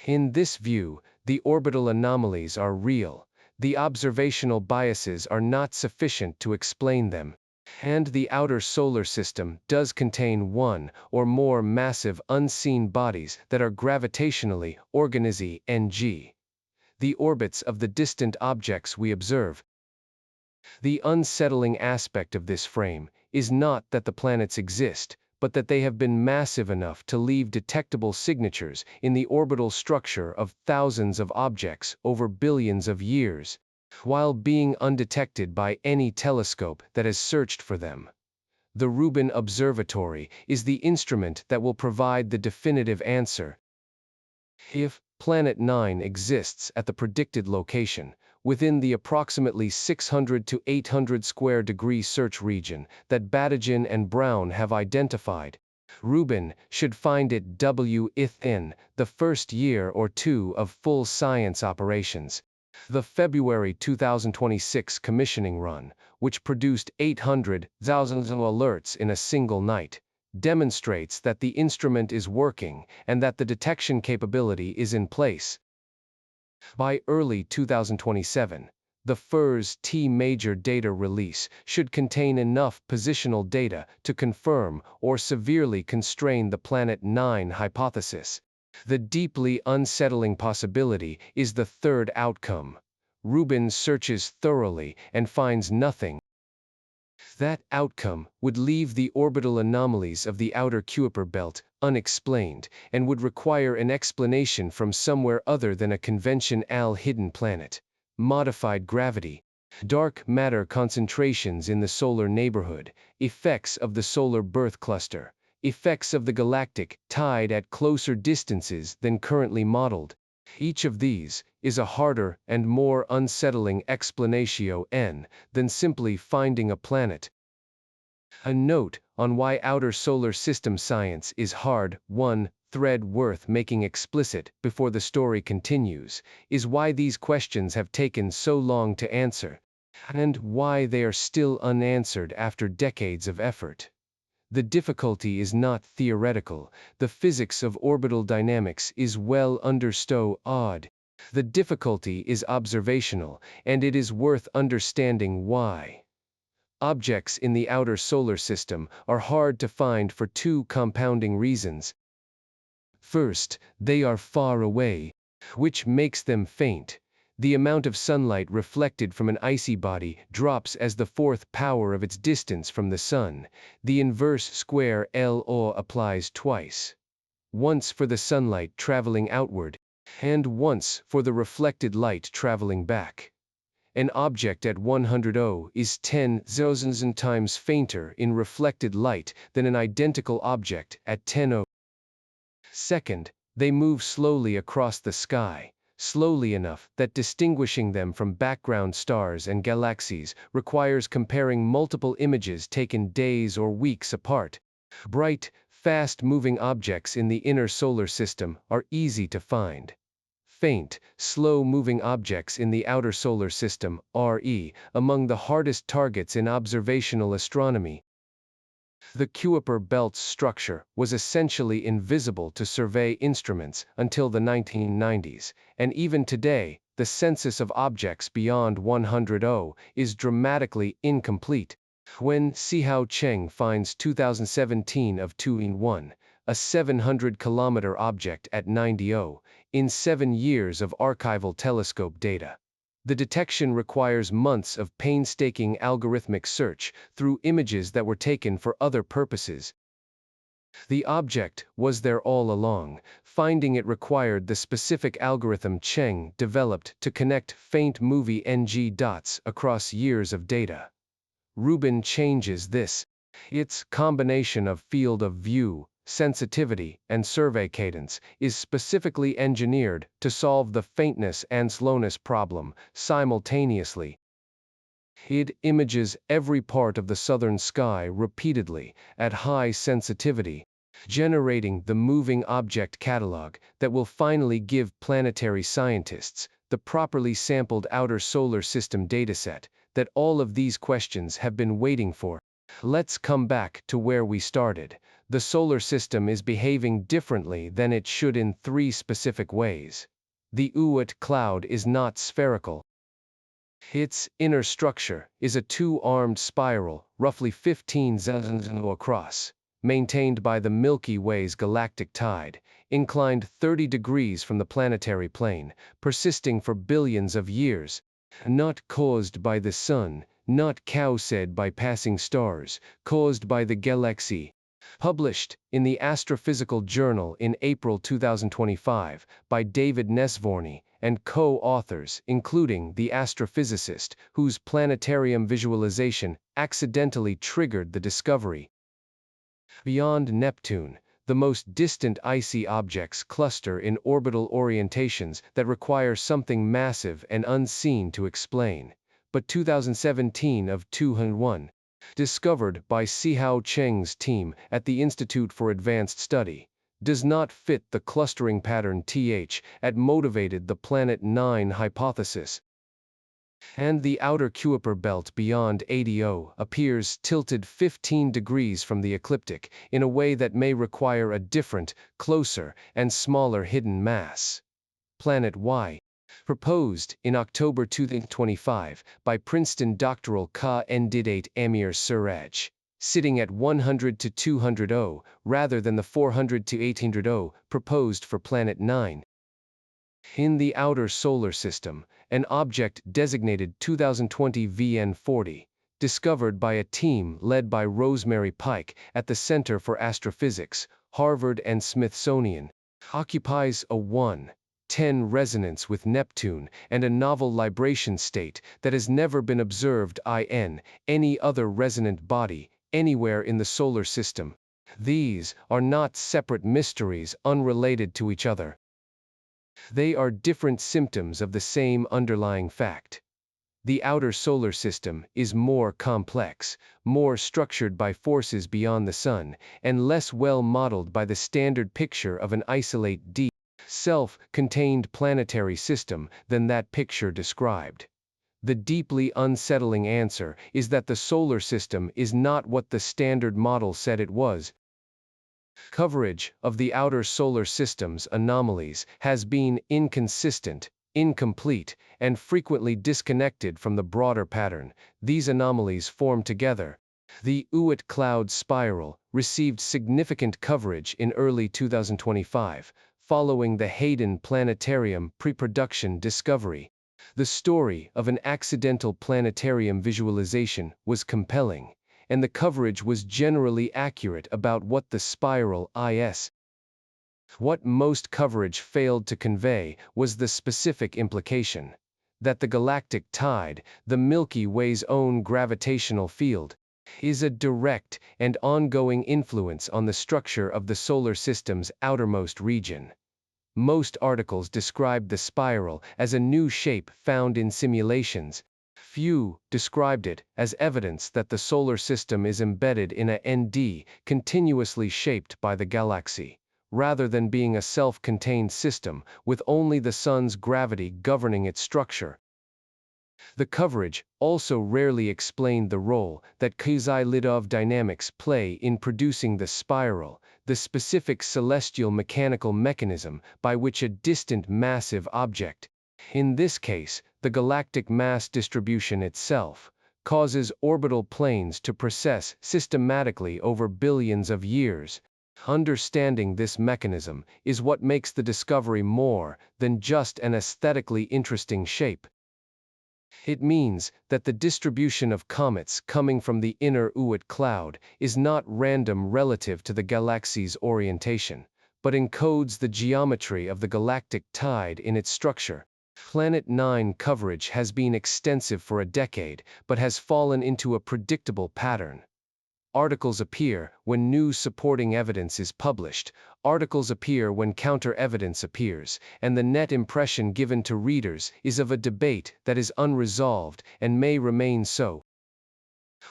In this view, the orbital anomalies are real, the observational biases are not sufficient to explain them, and the outer solar system does contain one or more massive unseen bodies that are gravitationally organized ng. The orbits of the distant objects we observe. The unsettling aspect of this frame is not that the planets exist, but that they have been massive enough to leave detectable signatures in the orbital structure of thousands of objects over billions of years, while being undetected by any telescope that has searched for them. The Rubin Observatory is the instrument that will provide the definitive answer. If Planet 9 exists at the predicted location, within the approximately 600 to 800 square degree search region that Badajian and Brown have identified, Rubin should find it within the first year or two of full science operations. The February 2026 commissioning run, which produced 800,000 alerts in a single night, demonstrates that the instrument is working and that the detection capability is in place. By early 2027, the FIRS-T major data release should contain enough positional data to confirm or severely constrain the Planet 9 hypothesis. The deeply unsettling possibility is the third outcome. Rubin searches thoroughly and finds nothing. That outcome would leave the orbital anomalies of the outer Kuiper belt unexplained and would require an explanation from somewhere other than a conventional hidden planet. Modified gravity, dark matter concentrations in the solar neighborhood, effects of the solar birth cluster, effects of the galactic tide at closer distances than currently modeled. Each of these is a harder and more unsettling explanation than simply finding a planet. A note on why outer solar system science is hard. One thread worth making explicit before the story continues is why these questions have taken so long to answer, and why they are still unanswered after decades of effort. The difficulty is not theoretical, the physics of orbital dynamics is well understood. The difficulty is observational, and it is worth understanding why. Objects in the outer solar system are hard to find for two compounding reasons. First, they are far away, which makes them faint. The amount of sunlight reflected from an icy body drops as the fourth power of its distance from the Sun. The inverse square law applies twice. Once for the sunlight traveling outward, and once for the reflected light traveling back. An object at 100 is 10,000 times fainter in reflected light than an identical object at 10. Second, they move slowly across the sky, slowly enough that distinguishing them from background stars and galaxies requires comparing multiple images taken days or weeks apart. Bright, fast-moving objects in the inner solar system are easy to find. Faint, slow-moving objects in the outer solar system, RE, among the hardest targets in observational astronomy. The Kuiper belt's structure was essentially invisible to survey instruments until the 1990s, and even today, the census of objects beyond 100 is dramatically incomplete. When Sihao Cheng finds 2017 of 2-in-1, a 700-kilometer object at 90 in 7 years of archival telescope data. The detection requires months of painstaking algorithmic search through images that were taken for other purposes. The object was there all along. Finding it required the specific algorithm Cheng developed to connect faint movie NG dots across years of data. Rubin changes this. Its combination of field of view, sensitivity, and survey cadence is specifically engineered to solve the faintness and slowness problem simultaneously. It images every part of the southern sky repeatedly at high sensitivity, generating the moving object catalog that will finally give planetary scientists the properly sampled outer solar system dataset that all of these questions have been waiting for. Let's come back to where we started. The solar system is behaving differently than it should in 3 specific ways. The Oort Cloud is not spherical. Its inner structure is a 2-armed spiral, roughly 15 zzz across, maintained by the Milky Way's galactic tide, inclined 30 degrees from the planetary plane, persisting for billions of years, not caused by the sun, not caused by passing stars, caused by the galaxy. Published in the Astrophysical Journal in April 2025 by David Nesvorný and co-authors, including the astrophysicist whose planetarium visualization accidentally triggered the discovery. Beyond Neptune, the most distant icy objects cluster in orbital orientations that require something massive and unseen to explain. But 2017 of 2-in-1, discovered by Sihao Cheng's team at the Institute for Advanced Study, does not fit the clustering pattern that motivated the Planet 9 hypothesis. And the outer Kuiper belt beyond 80 appears tilted 15 degrees from the ecliptic in a way that may require a different, closer, and smaller hidden mass. Planet Y, proposed in October 2025 by Princeton doctoral candidate Amir Suraj, sitting at 100 to 200 rather than the 400 to 800 proposed for Planet 9. In the outer solar system, an object designated 2020 VN40, discovered by a team led by Rosemary Pike at the Center for Astrophysics, Harvard and Smithsonian, occupies a 1:10 resonance with Neptune and a novel libration state that has never been observed in any other resonant body anywhere in the solar system. These are not separate mysteries unrelated to each other. They are different symptoms of the same underlying fact. The outer solar system is more complex, more structured by forces beyond the sun, and less well modeled by the standard picture of an isolate deep, self-contained planetary system than that picture described. The deeply unsettling answer is that the solar system is not what the standard model said it was. Coverage of the outer solar system's anomalies has been inconsistent, incomplete, and frequently disconnected from the broader pattern. These anomalies form together. The Oort Cloud spiral received significant coverage in early 2025, following the Hayden Planetarium pre-production discovery. The story of an accidental planetarium visualization was compelling, and the coverage was generally accurate about what the spiral is. What most coverage failed to convey was the specific implication that the galactic tide, the Milky Way's own gravitational field, is a direct and ongoing influence on the structure of the solar system's outermost region. Most articles described the spiral as a new shape found in simulations. Few described it as evidence that the solar system is embedded in a ND continuously shaped by the galaxy, rather than being a self-contained system with only the sun's gravity governing its structure. The coverage also rarely explained the role that quasi-Lidov dynamics play in producing the spiral, the specific celestial mechanical mechanism by which a distant massive object, in this case, the galactic mass distribution itself, causes orbital planes to precess systematically over billions of years. Understanding this mechanism is what makes the discovery more than just an aesthetically interesting shape. It means that the distribution of comets coming from the inner Oort cloud is not random relative to the galaxy's orientation, but encodes the geometry of the galactic tide in its structure. Planet 9 coverage has been extensive for a decade, but has fallen into a predictable pattern. Articles appear when new supporting evidence is published, articles appear when counter-evidence appears, and the net impression given to readers is of a debate that is unresolved and may remain so.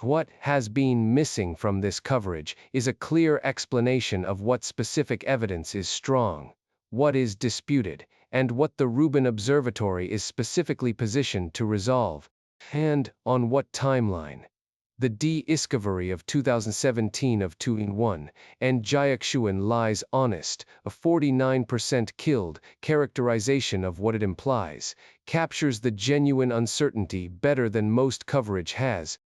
What has been missing from this coverage is a clear explanation of what specific evidence is strong, what is disputed, and what the Rubin Observatory is specifically positioned to resolve, and on what timeline. The discovery of 2017 of 2-in-1 and Jiaxuan lies honest, a 49% killed characterization of what it implies, captures the genuine uncertainty better than most coverage has.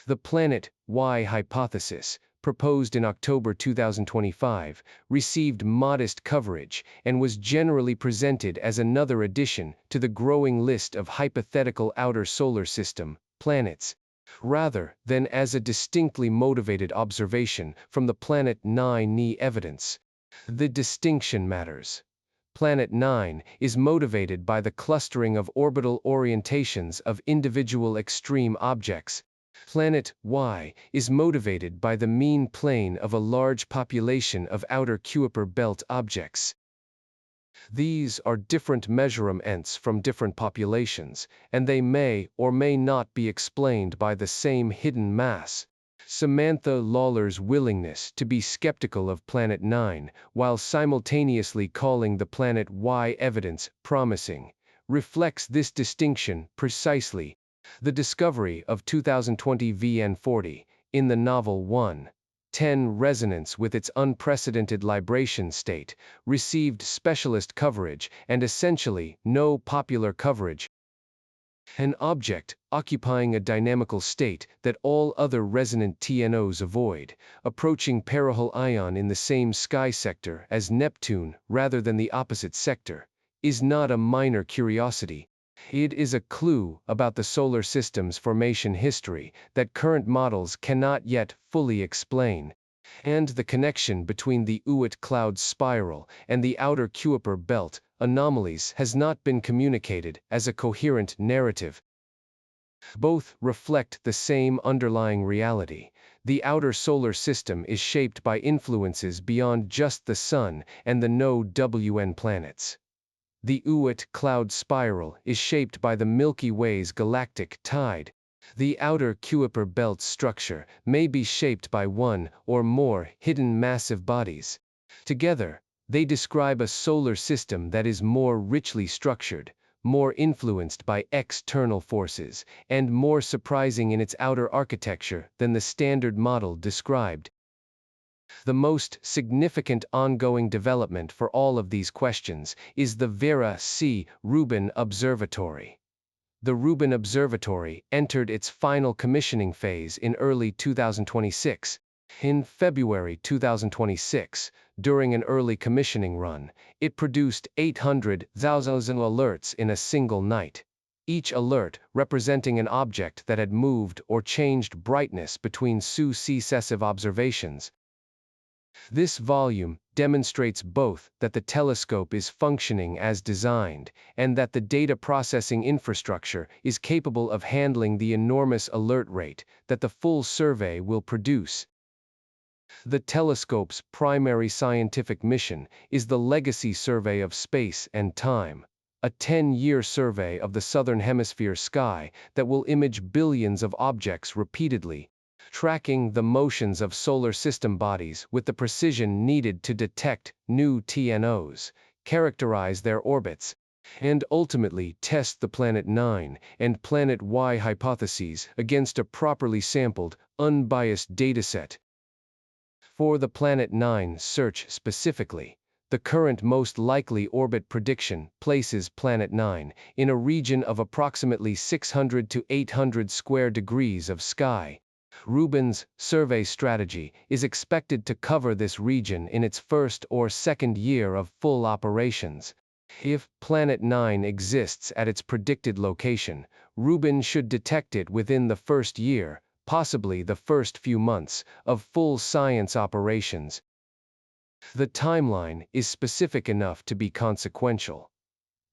The Planet Y hypothesis, proposed in October 2025, received modest coverage and was generally presented as another addition to the growing list of hypothetical outer solar system planets, rather than as a distinctly motivated observation from the Planet 9 evidence. The distinction matters. Planet 9 is motivated by the clustering of orbital orientations of individual extreme objects. Planet Y is motivated by the mean plane of a large population of outer Kuiper belt objects. These are different measurements from different populations, and they may or may not be explained by the same hidden mass. Samantha Lawler's willingness to be skeptical of Planet 9, while simultaneously calling the Planet Y evidence promising, reflects this distinction precisely. The discovery of 2020 VN40, in the novel 1:10 resonance with its unprecedented libration state, received specialist coverage and essentially no popular coverage. An object occupying a dynamical state that all other resonant TNOs avoid, approaching perihel ion in the same sky sector as Neptune rather than the opposite sector, is not a minor curiosity. It is a clue about the solar system's formation history that current models cannot yet fully explain, and the connection between the Oort Cloud spiral and the outer Kuiper belt anomalies has not been communicated as a coherent narrative. Both reflect the same underlying reality. The outer solar system is shaped by influences beyond just the Sun and the no-WN planets. The Oort Cloud spiral is shaped by the Milky Way's galactic tide. The outer Kuiper belt structure may be shaped by one or more hidden massive bodies. Together, they describe a solar system that is more richly structured, more influenced by external forces, and more surprising in its outer architecture than the standard model described. The most significant ongoing development for all of these questions is the Vera C. Rubin Observatory. The Rubin Observatory entered its final commissioning phase in early 2026. In February 2026, during an early commissioning run, it produced 800,000 alerts in a single night, each alert representing an object that had moved or changed brightness between successive observations. This volume demonstrates both that the telescope is functioning as designed and that the data processing infrastructure is capable of handling the enormous alert rate that the full survey will produce. The telescope's primary scientific mission is the Legacy Survey of Space and Time, a 10-year survey of the southern hemisphere sky that will image billions of objects repeatedly, tracking the motions of solar system bodies with the precision needed to detect new TNOs, characterize their orbits, and ultimately test the Planet 9 and Planet Y hypotheses against a properly sampled, unbiased dataset. For the Planet 9 search specifically, the current most likely orbit prediction places Planet 9 in a region of approximately 600 to 800 square degrees of sky. Rubin's survey strategy is expected to cover this region in its first or second year of full operations. If Planet 9 exists at its predicted location, Rubin should detect it within the first year, possibly the first few months, of full science operations. The timeline is specific enough to be consequential.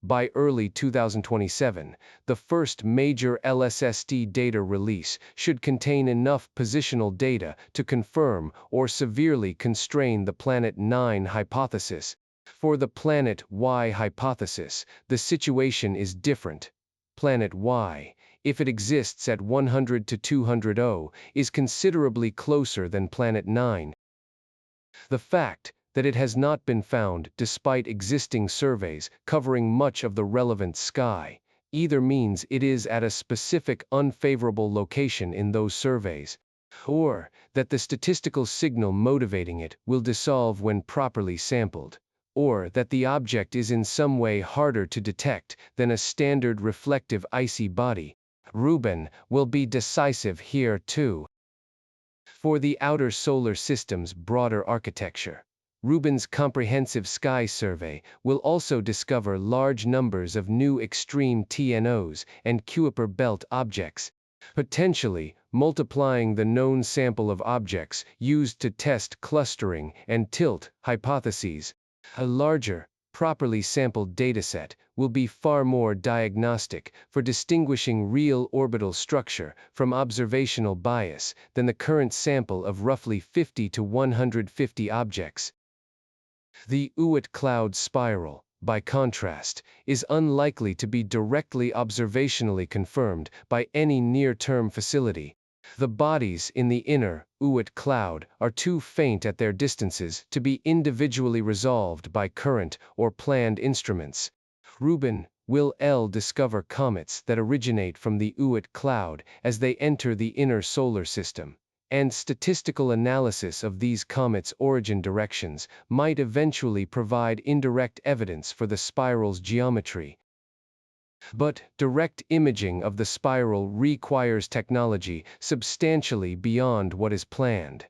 By early 2027, the first major LSST data release should contain enough positional data to confirm or severely constrain the Planet 9 hypothesis. For the Planet Y hypothesis, the situation is different. Planet Y, if it exists at 100 to 200 O, is considerably closer than Planet 9. The fact that it has not been found despite existing surveys covering much of the relevant sky either means it is at a specific unfavorable location in those surveys, or that the statistical signal motivating it will dissolve when properly sampled, or that the object is in some way harder to detect than a standard reflective icy body. Rubin will be decisive here too. For the outer solar system's broader architecture, Rubin's comprehensive sky survey will also discover large numbers of new extreme TNOs and Kuiper belt objects, potentially multiplying the known sample of objects used to test clustering and tilt hypotheses. A larger, properly sampled dataset will be far more diagnostic for distinguishing real orbital structure from observational bias than the current sample of roughly 50 to 150 objects. The Oort Cloud spiral, by contrast, is unlikely to be directly observationally confirmed by any near-term facility. The bodies in the inner Oort Cloud are too faint at their distances to be individually resolved by current or planned instruments. Rubin will discover comets that originate from the Oort Cloud as they enter the inner solar system, and statistical analysis of these comets' origin directions might eventually provide indirect evidence for the spiral's geometry. But direct imaging of the spiral requires technology substantially beyond what is planned.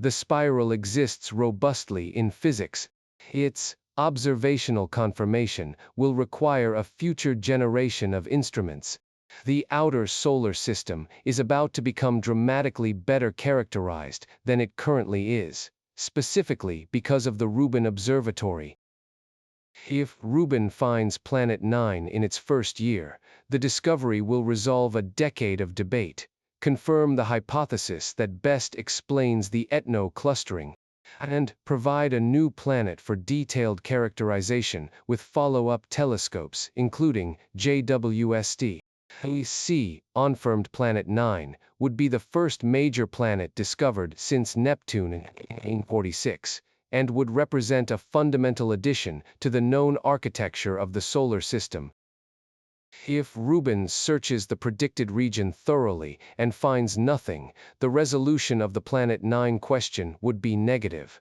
The spiral exists robustly in physics. Its observational confirmation will require a future generation of instruments. The outer solar system is about to become dramatically better characterized than it currently is, specifically because of the Rubin Observatory. If Rubin finds Planet 9 in its first year, the discovery will resolve a decade of debate, confirm the hypothesis that best explains the ethno-clustering, and provide a new planet for detailed characterization with follow-up telescopes, including JWST. Confirmed Planet 9 would be the first major planet discovered since Neptune in 1946, and would represent a fundamental addition to the known architecture of the solar system. If Rubin searches the predicted region thoroughly and finds nothing, the resolution of the Planet 9 question would be negative.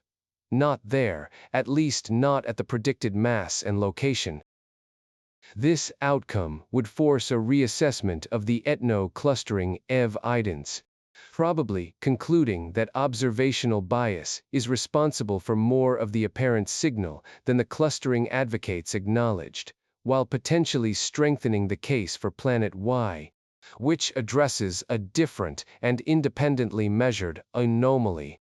Not there, at least not at the predicted mass and location. This outcome would force a reassessment of the ethno-clustering evidence, probably concluding that observational bias is responsible for more of the apparent signal than the clustering advocates acknowledged, while potentially strengthening the case for Planet Y, which addresses a different and independently measured anomaly.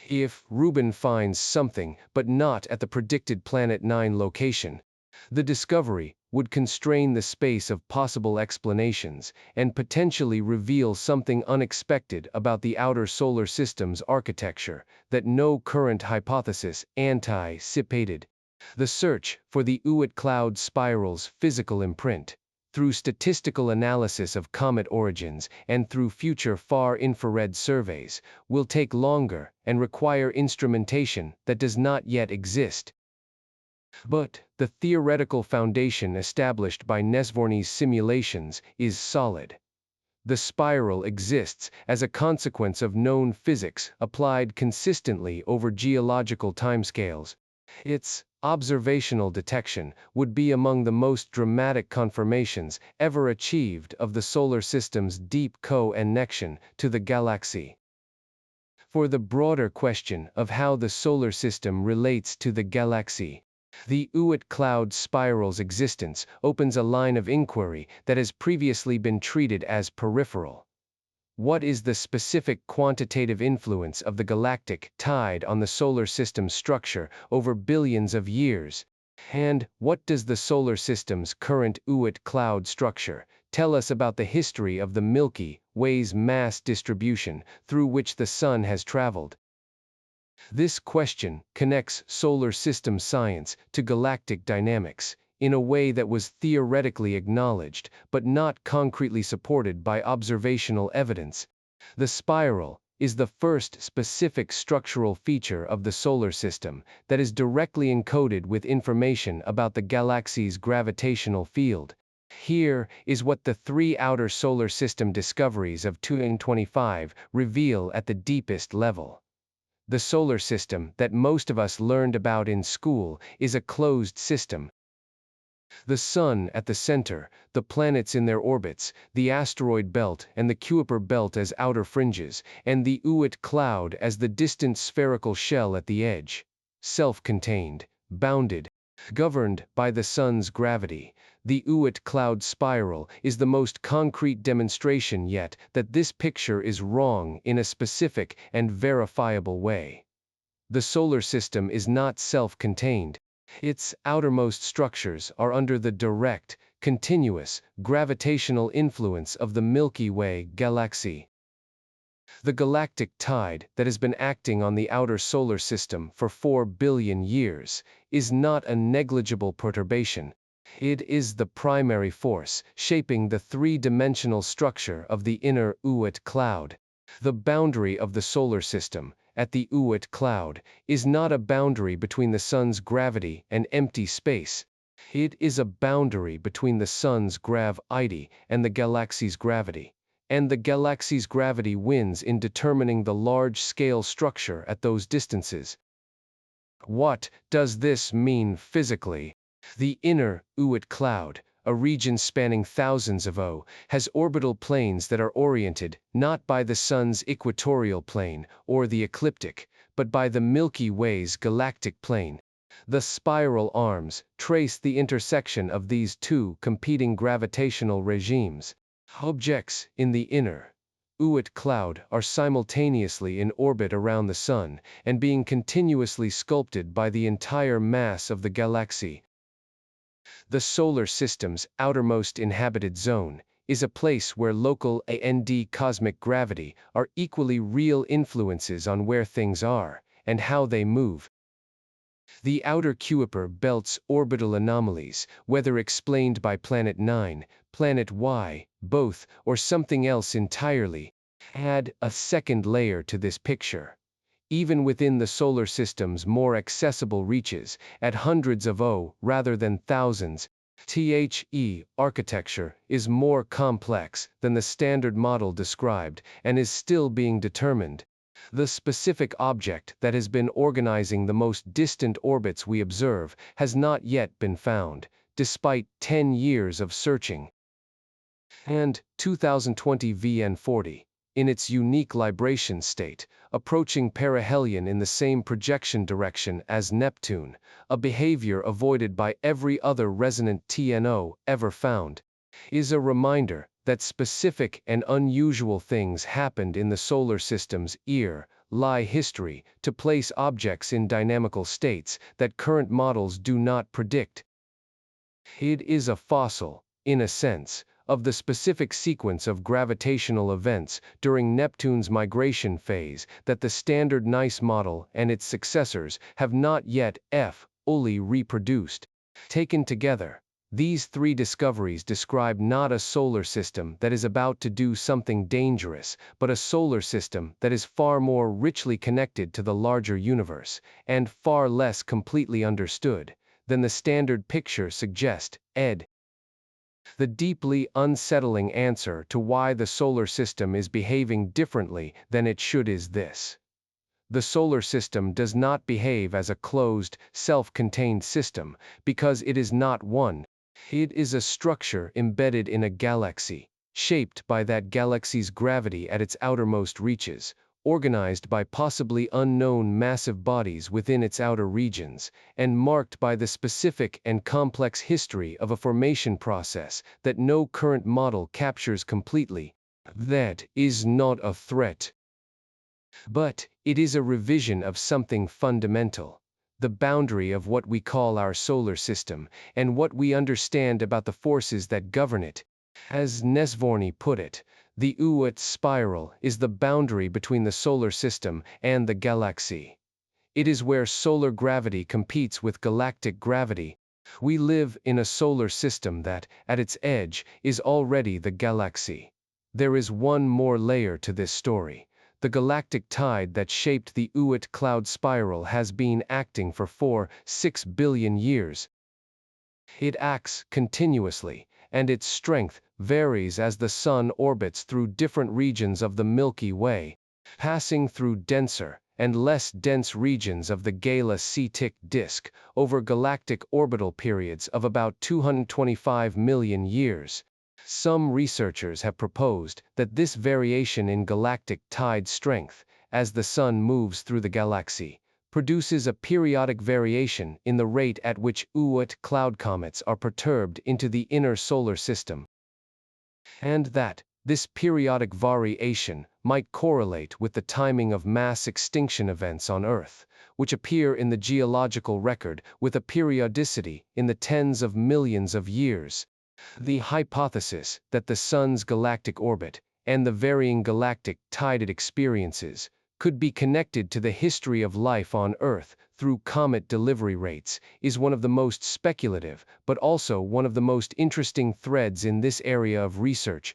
If Rubin finds something but not at the predicted Planet 9 location, The discovery would constrain the space of possible explanations and potentially reveal something unexpected about the outer solar system's architecture that no current hypothesis anticipated. The search for the Oort Cloud spiral's physical imprint, through statistical analysis of comet origins and through future far-infrared surveys, will take longer and require instrumentation that does not yet exist. But the theoretical foundation established by Nesvorny's simulations is solid. The spiral exists as a consequence of known physics applied consistently over geological timescales. Its observational detection would be among the most dramatic confirmations ever achieved of the solar system's deep connection to the galaxy. For the broader question of how the solar system relates to the galaxy, the Oort Cloud spiral's existence opens a line of inquiry that has previously been treated as peripheral. What is the specific quantitative influence of the galactic tide on the solar system's structure over billions of years? And what does the solar system's current Oort Cloud structure tell us about the history of the Milky Way's mass distribution through which the Sun has traveled? This question connects solar system science to galactic dynamics in a way that was theoretically acknowledged but not concretely supported by observational evidence. The spiral is the first specific structural feature of the solar system that is directly encoded with information about the galaxy's gravitational field. Here is what the three outer solar system discoveries of 2025 reveal at the deepest level. The solar system that most of us learned about in school is a closed system. The Sun at the center, the planets in their orbits, the asteroid belt and the Kuiper belt as outer fringes, and the Oort Cloud as the distant spherical shell at the edge. Self-contained, bounded, governed by the Sun's gravity, the Oort Cloud spiral is the most concrete demonstration yet that this picture is wrong in a specific and verifiable way. The solar system is not self-contained. Its outermost structures are under the direct, continuous, gravitational influence of the Milky Way galaxy. The galactic tide that has been acting on the outer solar system for 4 billion years is not a negligible perturbation. It is the primary force shaping the three-dimensional structure of the inner Oort Cloud. The boundary of the solar system, at the Oort Cloud, is not a boundary between the Sun's gravity and empty space. It is a boundary between the Sun's gravity and the galaxy's gravity. And the galaxy's gravity wins in determining the large-scale structure at those distances. What does this mean physically? The inner Oort Cloud, a region spanning thousands of has orbital planes that are oriented not by the Sun's equatorial plane or the ecliptic, but by the Milky Way's galactic plane. The spiral arms trace the intersection of these two competing gravitational regimes. Objects in the inner Oort Cloud are simultaneously in orbit around the Sun and being continuously sculpted by the entire mass of the galaxy. The solar system's outermost inhabited zone is a place where local and cosmic gravity are equally real influences on where things are and how they move. The outer Kuiper belt's orbital anomalies, whether explained by Planet 9, Planet Y, both, or something else entirely, add a second layer to this picture. Even within the solar system's more accessible reaches, at hundreds of rather than thousands, architecture is more complex than the standard model described and is still being determined. The specific object that has been organizing the most distant orbits we observe has not yet been found, despite 10 years of searching. And 2020 VN40, in its unique libration state, approaching perihelion in the same projection direction as Neptune, a behavior avoided by every other resonant TNO ever found, is a reminder that specific and unusual things happened in the solar system's history to place objects in dynamical states that current models do not predict. It is a fossil, in a sense, of the specific sequence of gravitational events during Neptune's migration phase that the standard NICE model and its successors have not yet fully reproduced. Taken together, these three discoveries describe not a solar system that is about to do something dangerous, but a solar system that is far more richly connected to the larger universe, and far less completely understood than the standard picture suggests. The deeply unsettling answer to why the solar system is behaving differently than it should is this. The solar system does not behave as a closed, self-contained system, because it is not one. It is a structure embedded in a galaxy, shaped by that galaxy's gravity at its outermost reaches, organized by possibly unknown massive bodies within its outer regions, and marked by the specific and complex history of a formation process that no current model captures completely. That is not a threat. But it is a revision of something fundamental, the boundary of what we call our solar system, and what we understand about the forces that govern it. As Nesvorný put it, the Oort spiral is the boundary between the solar system and the galaxy. It is where solar gravity competes with galactic gravity. We live in a solar system that, at its edge, is already the galaxy. There is one more layer to this story. The galactic tide that shaped the Oort Cloud spiral has been acting for 4-6 billion years. It acts continuously, and its strength varies as the Sun orbits through different regions of the Milky Way, passing through denser and less dense regions of the GalaxyPulse disk over galactic orbital periods of about 225 million years. Some researchers have proposed that this variation in galactic tide strength, as the Sun moves through the galaxy, produces a periodic variation in the rate at which Oort cloud comets are perturbed into the inner solar system, and that this periodic variation might correlate with the timing of mass extinction events on Earth, which appear in the geological record with a periodicity in the tens of millions of years. The hypothesis that the Sun's galactic orbit and the varying galactic tide it experiences could be connected to the history of life on Earth through comet delivery rates is one of the most speculative but also one of the most interesting threads in this area of research.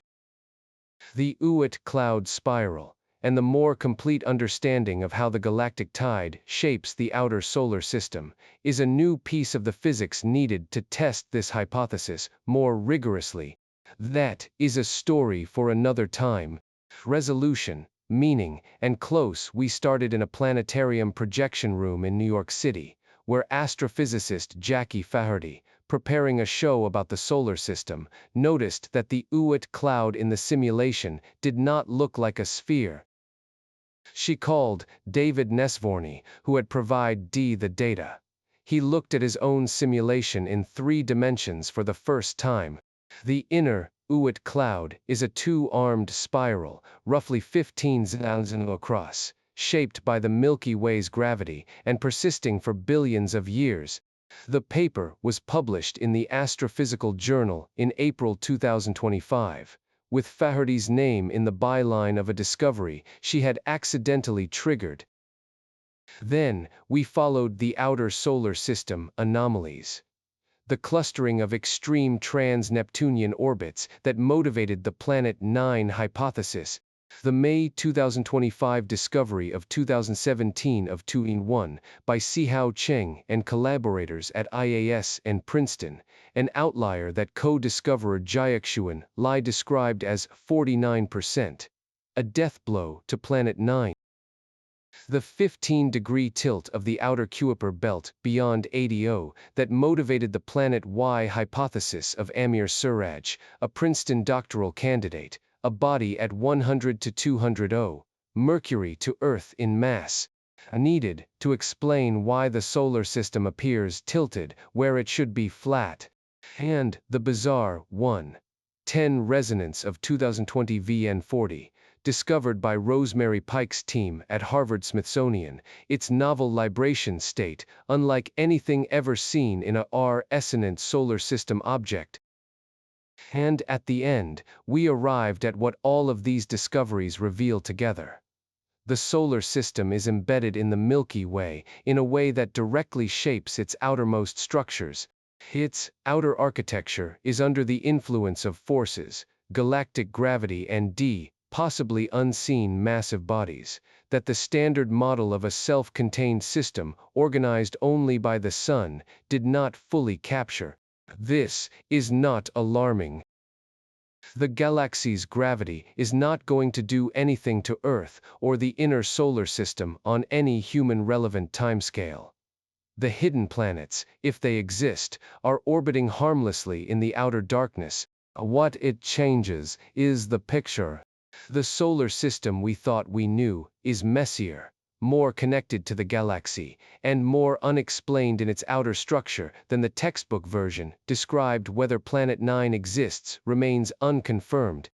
The Oort cloud spiral, and the more complete understanding of how the galactic tide shapes the outer solar system, is a new piece of the physics needed to test this hypothesis more rigorously. That is a story for another time. Resolution, meaning, and close. We started in a planetarium projection room in New York City, where astrophysicist Jackie Faherty, preparing a show about the solar system, noticed that the Oort cloud in the simulation did not look like a sphere. She called David Nesvorný, who had provided the data. He looked at his own simulation in 3 dimensions for the first time. The inner Oort cloud is a 2-armed spiral, roughly 15 km across, shaped by the Milky Way's gravity and persisting for billions of years. The paper was published in the Astrophysical Journal in April 2025. With Faherty's name in the byline of a discovery she had accidentally triggered. Then, we followed the outer solar system anomalies. The clustering of extreme trans-Neptunian orbits that motivated the Planet 9 hypothesis. The May 2025 discovery of 2017 of 2-in-1 by Sihao Cheng and collaborators at IAS and Princeton, an outlier that co-discoverer Jiaxuan Lai described as 49%, a death blow to Planet 9. The 15-degree tilt of the outer Kuiper belt beyond ADO that motivated the Planet Y hypothesis of Amir Suraj, a Princeton doctoral candidate, a body at 100 to 200 Mercury to Earth in mass, needed to explain why the solar system appears tilted where it should be flat, and the bizarre 1:10 resonance of 2020 VN40 discovered by Rosemary Pike's team at Harvard-Smithsonian, its novel libration state, unlike anything ever seen in a R-resonant solar system object. And at the end, we arrived at what all of these discoveries reveal together. The solar system is embedded in the Milky Way in a way that directly shapes its outermost structures. Its outer architecture is under the influence of forces, galactic gravity and possibly unseen massive bodies, that the standard model of a self-contained system organized only by the Sun did not fully capture. This is not alarming. The galaxy's gravity is not going to do anything to Earth or the inner solar system on any human-relevant timescale. The hidden planets, if they exist, are orbiting harmlessly in the outer darkness. What it changes is the picture. The solar system we thought we knew is messier, more connected to the galaxy, and more unexplained in its outer structure than the textbook version described. Whether Planet 9 exists remains unconfirmed.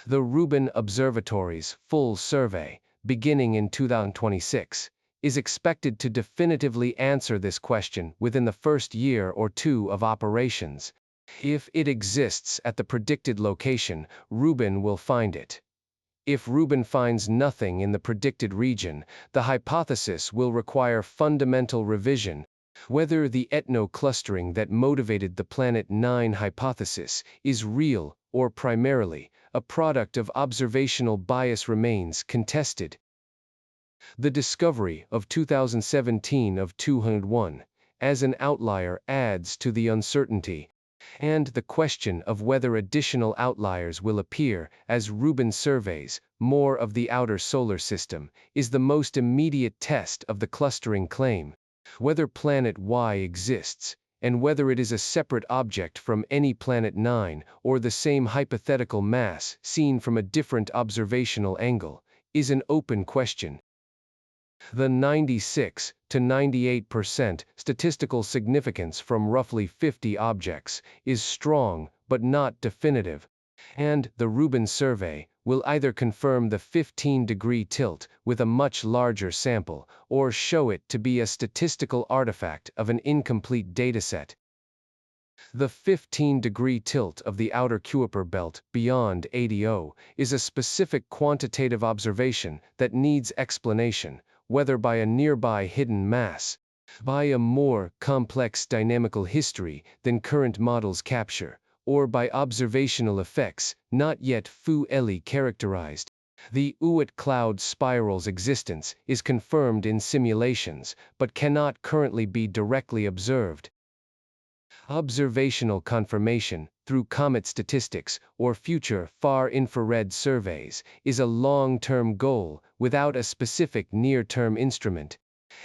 The Rubin Observatory's full survey, beginning in 2026, is expected to definitively answer this question within the first year or two of operations. If it exists at the predicted location, Rubin will find it. If Rubin finds nothing in the predicted region, the hypothesis will require fundamental revision. Whether the ethno-clustering that motivated the Planet 9 hypothesis is real or primarily a product of observational bias remains contested. The discovery of 2017 of 201 as an outlier adds to the uncertainty, and the question of whether additional outliers will appear as Rubin surveys more of the outer solar system is the most immediate test of the clustering claim. Whether Planet Y exists, and whether it is a separate object from any Planet 9 or the same hypothetical mass seen from a different observational angle, is an open question. The 96 to 98% statistical significance from roughly 50 objects is strong but not definitive, and the Rubin survey will either confirm the 15-degree tilt with a much larger sample or show it to be a statistical artifact of an incomplete dataset. The 15-degree tilt of the outer Kuiper belt beyond ADO is a specific quantitative observation that needs explanation, whether by a nearby hidden mass, by a more complex dynamical history than current models capture, or by observational effects not yet fully characterized. The Oort Cloud spiral's existence is confirmed in simulations, but cannot currently be directly observed. Observational confirmation, through comet statistics or future far-infrared surveys, is a long-term goal without a specific near-term instrument,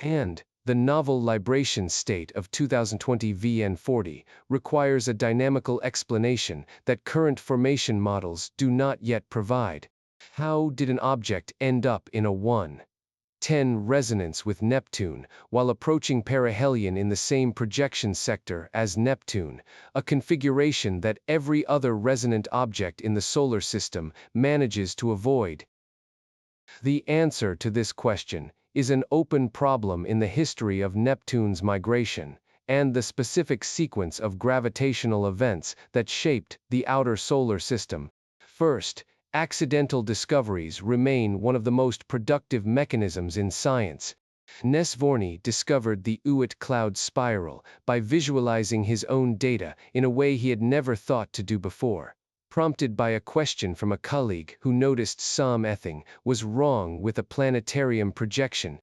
and the novel libration state of 2020 VN40 requires a dynamical explanation that current formation models do not yet provide. How did an object end up in a 1:10 resonance with Neptune, while approaching perihelion in the same projection sector as Neptune, a configuration that every other resonant object in the solar system manages to avoid? The answer to this question is an open problem in the history of Neptune's migration, and the specific sequence of gravitational events that shaped the outer solar system. First, accidental discoveries remain one of the most productive mechanisms in science. Nesvorný discovered the Oort Cloud spiral by visualizing his own data in a way he had never thought to do before, prompted by a question from a colleague who noticed something was wrong with a planetarium projection.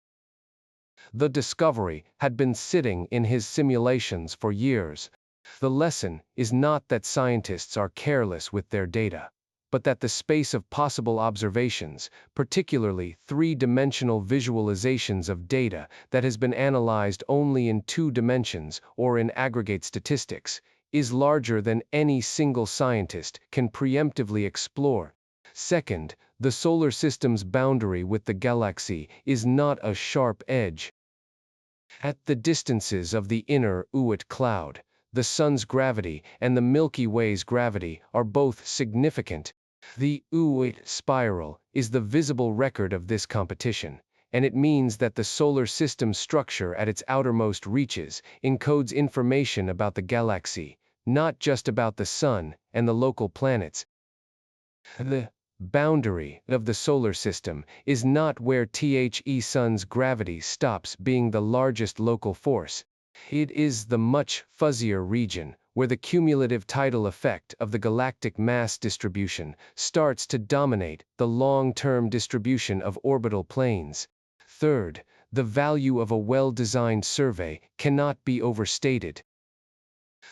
The discovery had been sitting in his simulations for years. The lesson is not that scientists are careless with their data, but that the space of possible observations, particularly three-dimensional visualizations of data that has been analyzed only in 2 dimensions or in aggregate statistics, is larger than any single scientist can preemptively explore. Second, the solar system's boundary with the galaxy is not a sharp edge. At the distances of the inner Oort cloud, the Sun's gravity and the Milky Way's gravity are both significant. The Oort spiral is the visible record of this competition, and it means that the solar system structure at its outermost reaches encodes information about the galaxy, not just about the Sun and the local planets. The boundary of the solar system is not where the Sun's gravity stops being the largest local force. It is the much fuzzier region where the cumulative tidal effect of the galactic mass distribution starts to dominate the long-term distribution of orbital planes. Third, the value of a well-designed survey cannot be overstated.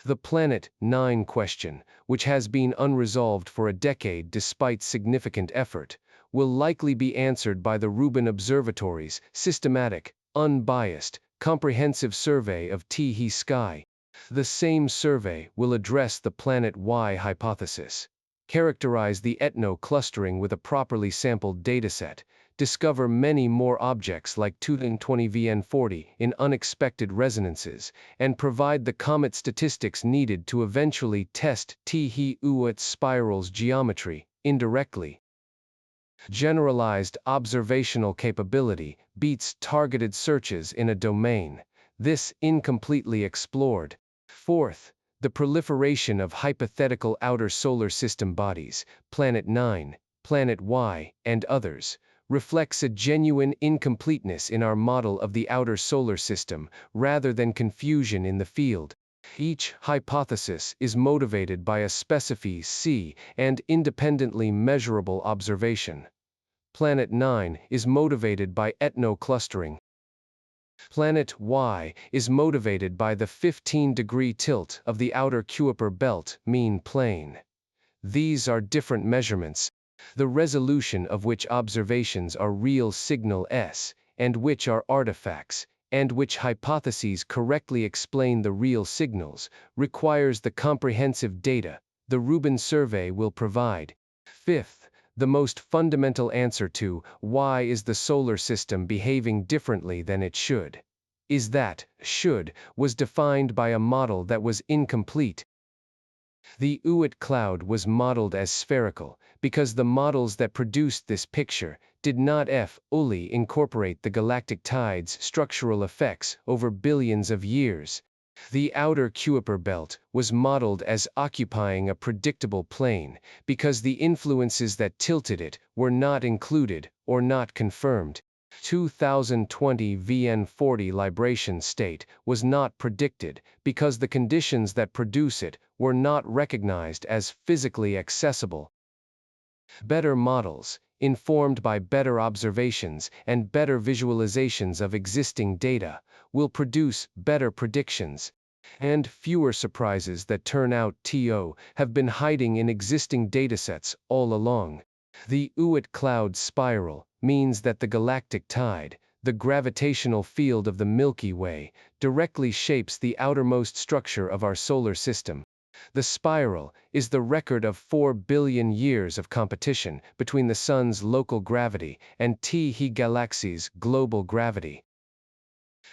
The Planet 9 question, which has been unresolved for a decade despite significant effort, will likely be answered by the Rubin Observatory's systematic, unbiased, comprehensive survey of the sky. The same survey will address the Planet Y hypothesis, characterize the ethno-clustering with a properly sampled dataset, discover many more objects like 20VN40 in unexpected resonances, and provide the comet statistics needed to eventually test the Oort spiral's geometry indirectly. Generalized observational capability beats targeted searches in a domain. This incompletely explored. Fourth, the proliferation of hypothetical outer solar system bodies, Planet 9, Planet Y, and others, reflects a genuine incompleteness in our model of the outer solar system rather than confusion in the field. Each hypothesis is motivated by a specificity and independently measurable observation. Planet 9 is motivated by ethno-clustering. Planet Y is motivated by the 15-degree tilt of the outer Kuiper belt mean plane. These are different measurements, the resolution of which observations are real signal S, and which are artifacts, and which hypotheses correctly explain the real signals, requires the comprehensive data the Rubin survey will provide. Fifth, the most fundamental answer to why is the solar system behaving differently than it should is that should was defined by a model that was incomplete. The Oort cloud was modeled as spherical because the models that produced this picture did not fully incorporate the galactic tide's structural effects over billions of years. The outer Kuiper belt was modeled as occupying a predictable plane because the influences that tilted it were not included or not confirmed. 2020 VN40 libration state was not predicted because the conditions that produce it were not recognized as physically accessible. Better models, informed by better observations and better visualizations of existing data, will produce better predictions. And fewer surprises that turn out to have been hiding in existing datasets all along. The Oort cloud spiral means that the galactic tide, the gravitational field of the Milky Way, directly shapes the outermost structure of our solar system. The spiral is the record of 4 billion years of competition between the Sun's local gravity and the galaxy's global gravity.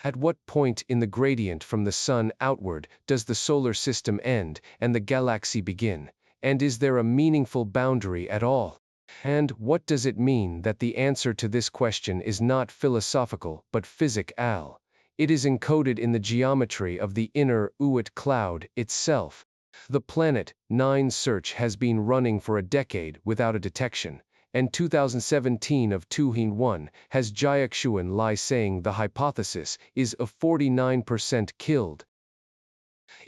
At what point in the gradient from the Sun outward does the solar system end and the galaxy begin, and is there a meaningful boundary at all? And what does it mean that the answer to this question is not philosophical but physical? It is encoded in the geometry of the inner Oort cloud itself. The Planet 9 search has been running for a decade without a detection, and 2017 of 2-1 has Jiaxuan Lai saying the hypothesis is of 49% killed.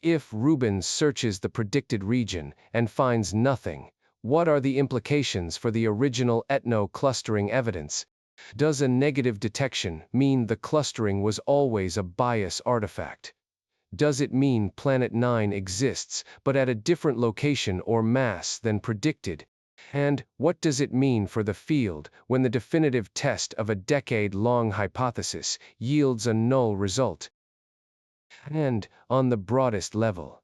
If Rubin searches the predicted region and finds nothing, what are the implications for the original ethno-clustering evidence? Does a negative detection mean the clustering was always a bias artifact? Does it mean Planet 9 exists, but at a different location or mass than predicted? And what does it mean for the field when the definitive test of a decade-long hypothesis yields a null result? And, on the broadest level,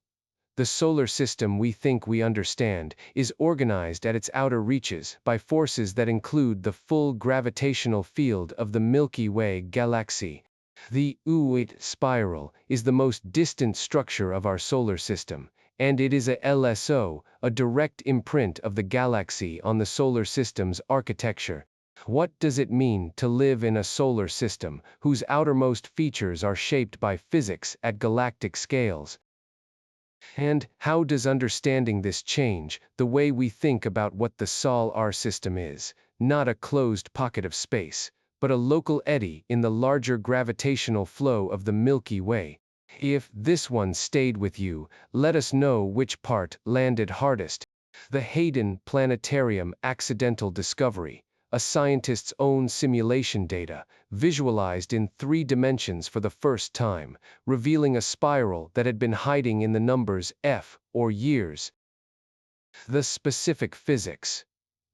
the solar system we think we understand is organized at its outer reaches by forces that include the full gravitational field of the Milky Way galaxy. The Oort spiral is the most distant structure of our solar system, and it is a LSO, a direct imprint of the galaxy on the solar system's architecture. What does it mean to live in a solar system whose outermost features are shaped by physics at galactic scales? And how does understanding this change the way we think about what the Sol system is, not a closed pocket of space, but a local eddy in the larger gravitational flow of the Milky Way? If this one stayed with you, let us know which part landed hardest. The Hayden Planetarium accidental discovery, a scientist's own simulation data, visualized in 3 dimensions for the first time, revealing a spiral that had been hiding in the numbers f, or years. The specific physics.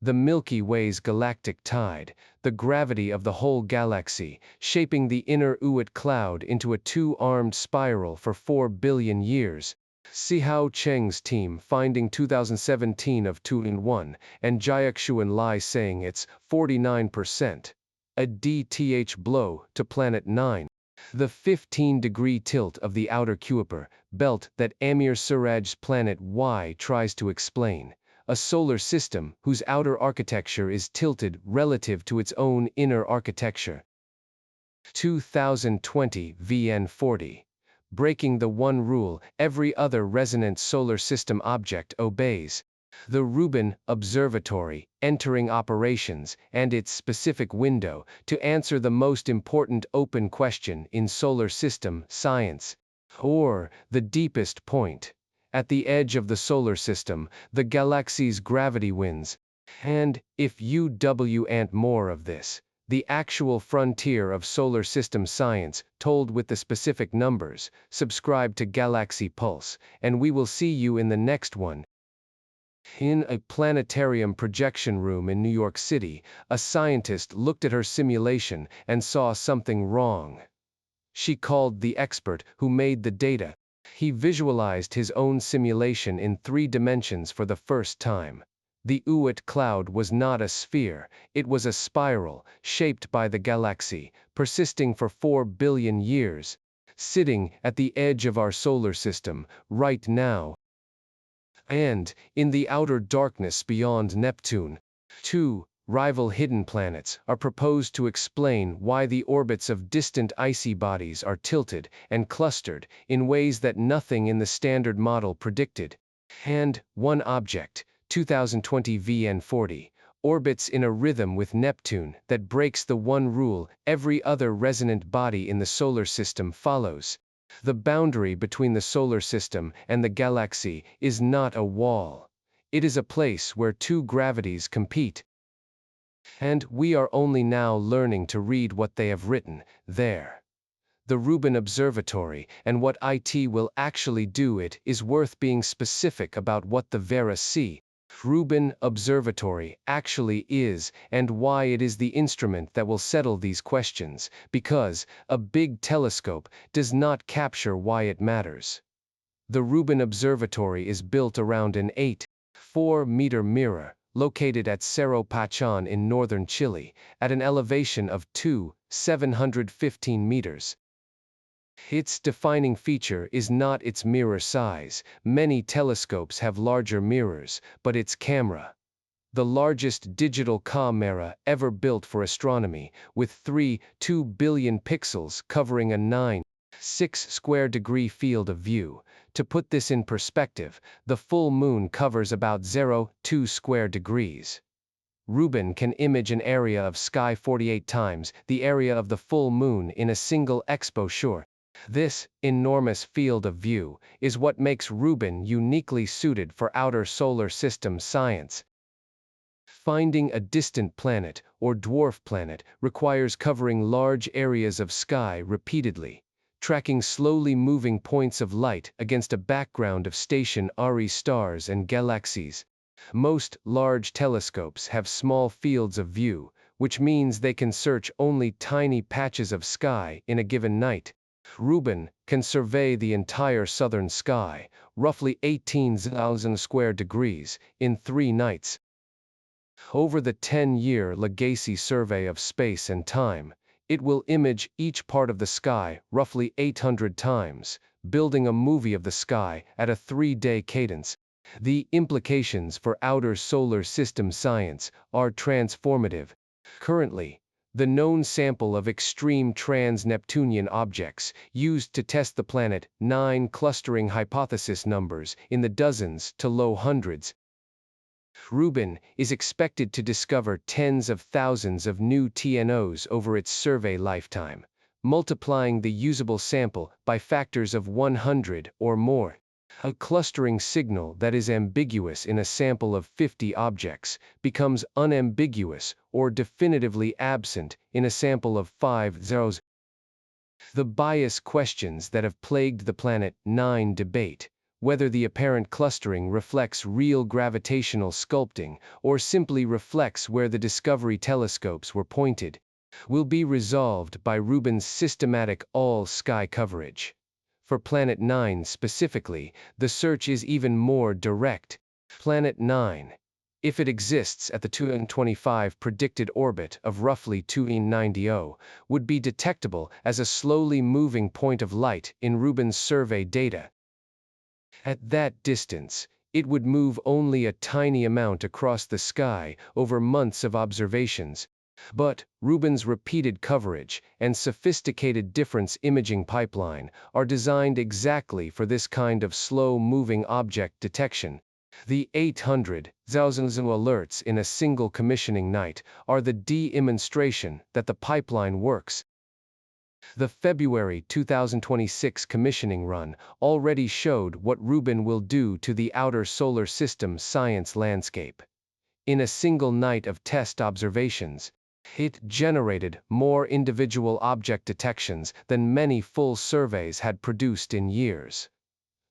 The Milky Way's galactic tide, the gravity of the whole galaxy, shaping the inner Oort Cloud into a 2-armed spiral for 4 billion years. See Hao Cheng's team finding 2017 of 2-in-1, and Jiaxuan Lai saying it's 49%. A DTH blow to Planet 9. The 15-degree tilt of the outer Kuiper belt that Amir Siraj's Planet Y tries to explain. A solar system whose outer architecture is tilted relative to its own inner architecture. 2020 VN40. Breaking the one rule every other resonant solar system object obeys. The Rubin Observatory, entering operations, and its specific window to answer the most important open question in solar system science. Or, the deepest point. At the edge of the solar system, the galaxy's gravity wins. And, if you want more of this, the actual frontier of solar system science, told with the specific numbers, subscribe to GalaxyPulse, and we will see you in the next one. In a planetarium projection room in New York City, a scientist looked at her simulation and saw something wrong. She called the expert who made the data. He visualized his own simulation in 3 dimensions for the first time. The Oort Cloud was not a sphere, it was a spiral, shaped by the galaxy, persisting for 4 billion years, sitting at the edge of our solar system, right now. And, in the outer darkness beyond Neptune, 2 rival hidden planets are proposed to explain why the orbits of distant icy bodies are tilted and clustered in ways that nothing in the standard model predicted. And, one object, 2020 VN40, orbits in a rhythm with Neptune that breaks the one rule every other resonant body in the solar system follows. The boundary between the solar system and the galaxy is not a wall. It is a place where 2 gravities compete. And we are only now learning to read what they have written there. The Rubin Observatory and what it will actually do it is worth being specific about what the Vera C. Rubin Observatory actually is and why it is the instrument that will settle these questions, because a big telescope does not capture why it matters. The Rubin Observatory is built around an 8.4-meter mirror, located at Cerro Pachon in northern Chile, at an elevation of 715 meters. Its defining feature is not its mirror size. Many telescopes have larger mirrors, but its camera. The largest digital camera ever built for astronomy, with 2 billion pixels covering a 9.6 square degree field of view. To put this in perspective, the full moon covers about 0.2 square degrees. Rubin can image an area of sky 48 times the area of the full moon in a single exposure. This enormous field of view is what makes Rubin uniquely suited for outer solar system science. Finding a distant planet or dwarf planet requires covering large areas of sky repeatedly, tracking slowly moving points of light against a background of stationary stars and galaxies. Most large telescopes have small fields of view, which means they can search only tiny patches of sky in a given night. Rubin can survey the entire southern sky, roughly 18,000 square degrees, in 3 nights. Over the 10-year Legacy survey of space and time, It will image each part of the sky roughly 800 times, building a movie of the sky at a 3-day cadence. The implications for outer solar system science are transformative. Currently, the known sample of extreme trans-Neptunian objects used to test the Planet 9 clustering hypothesis numbers in the dozens to low hundreds. Rubin is expected to discover tens of thousands of new TNOs over its survey lifetime, multiplying the usable sample by factors of 100 or more. A clustering signal that is ambiguous in a sample of 50 objects becomes unambiguous or definitively absent in a sample of 5 zeros. The bias questions that have plagued the Planet 9 debate, whether the apparent clustering reflects real gravitational sculpting or simply reflects where the Discovery telescopes were pointed, will be resolved by Rubin's systematic all-sky coverage. For Planet 9 specifically, the search is even more direct. Planet 9, if it exists at the 2025 predicted orbit of roughly 290, would be detectable as a slowly moving point of light in Rubin's survey data. At that distance, it would move only a tiny amount across the sky over months of observations. But Rubin's repeated coverage and sophisticated difference imaging pipeline are designed exactly for this kind of slow-moving object detection. The 800,000 alerts in a single commissioning night are the demonstration that the pipeline works. The February 2026 commissioning run already showed what Rubin will do to the outer solar system science landscape. In a single night of test observations, it generated more individual object detections than many full surveys had produced in years.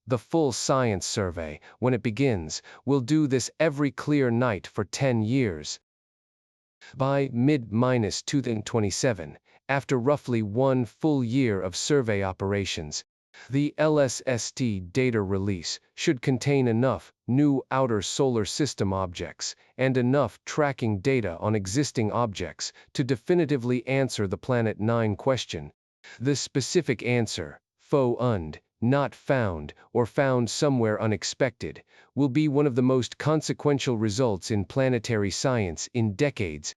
The full science survey, when it begins, will do this every clear night for 10 years. By mid-2027, after roughly 1 full year of survey operations, the LSST data release should contain enough new outer solar system objects and enough tracking data on existing objects to definitively answer the Planet 9 question. The specific answer, faux-und, not found, or found somewhere unexpected, will be one of the most consequential results in planetary science in decades.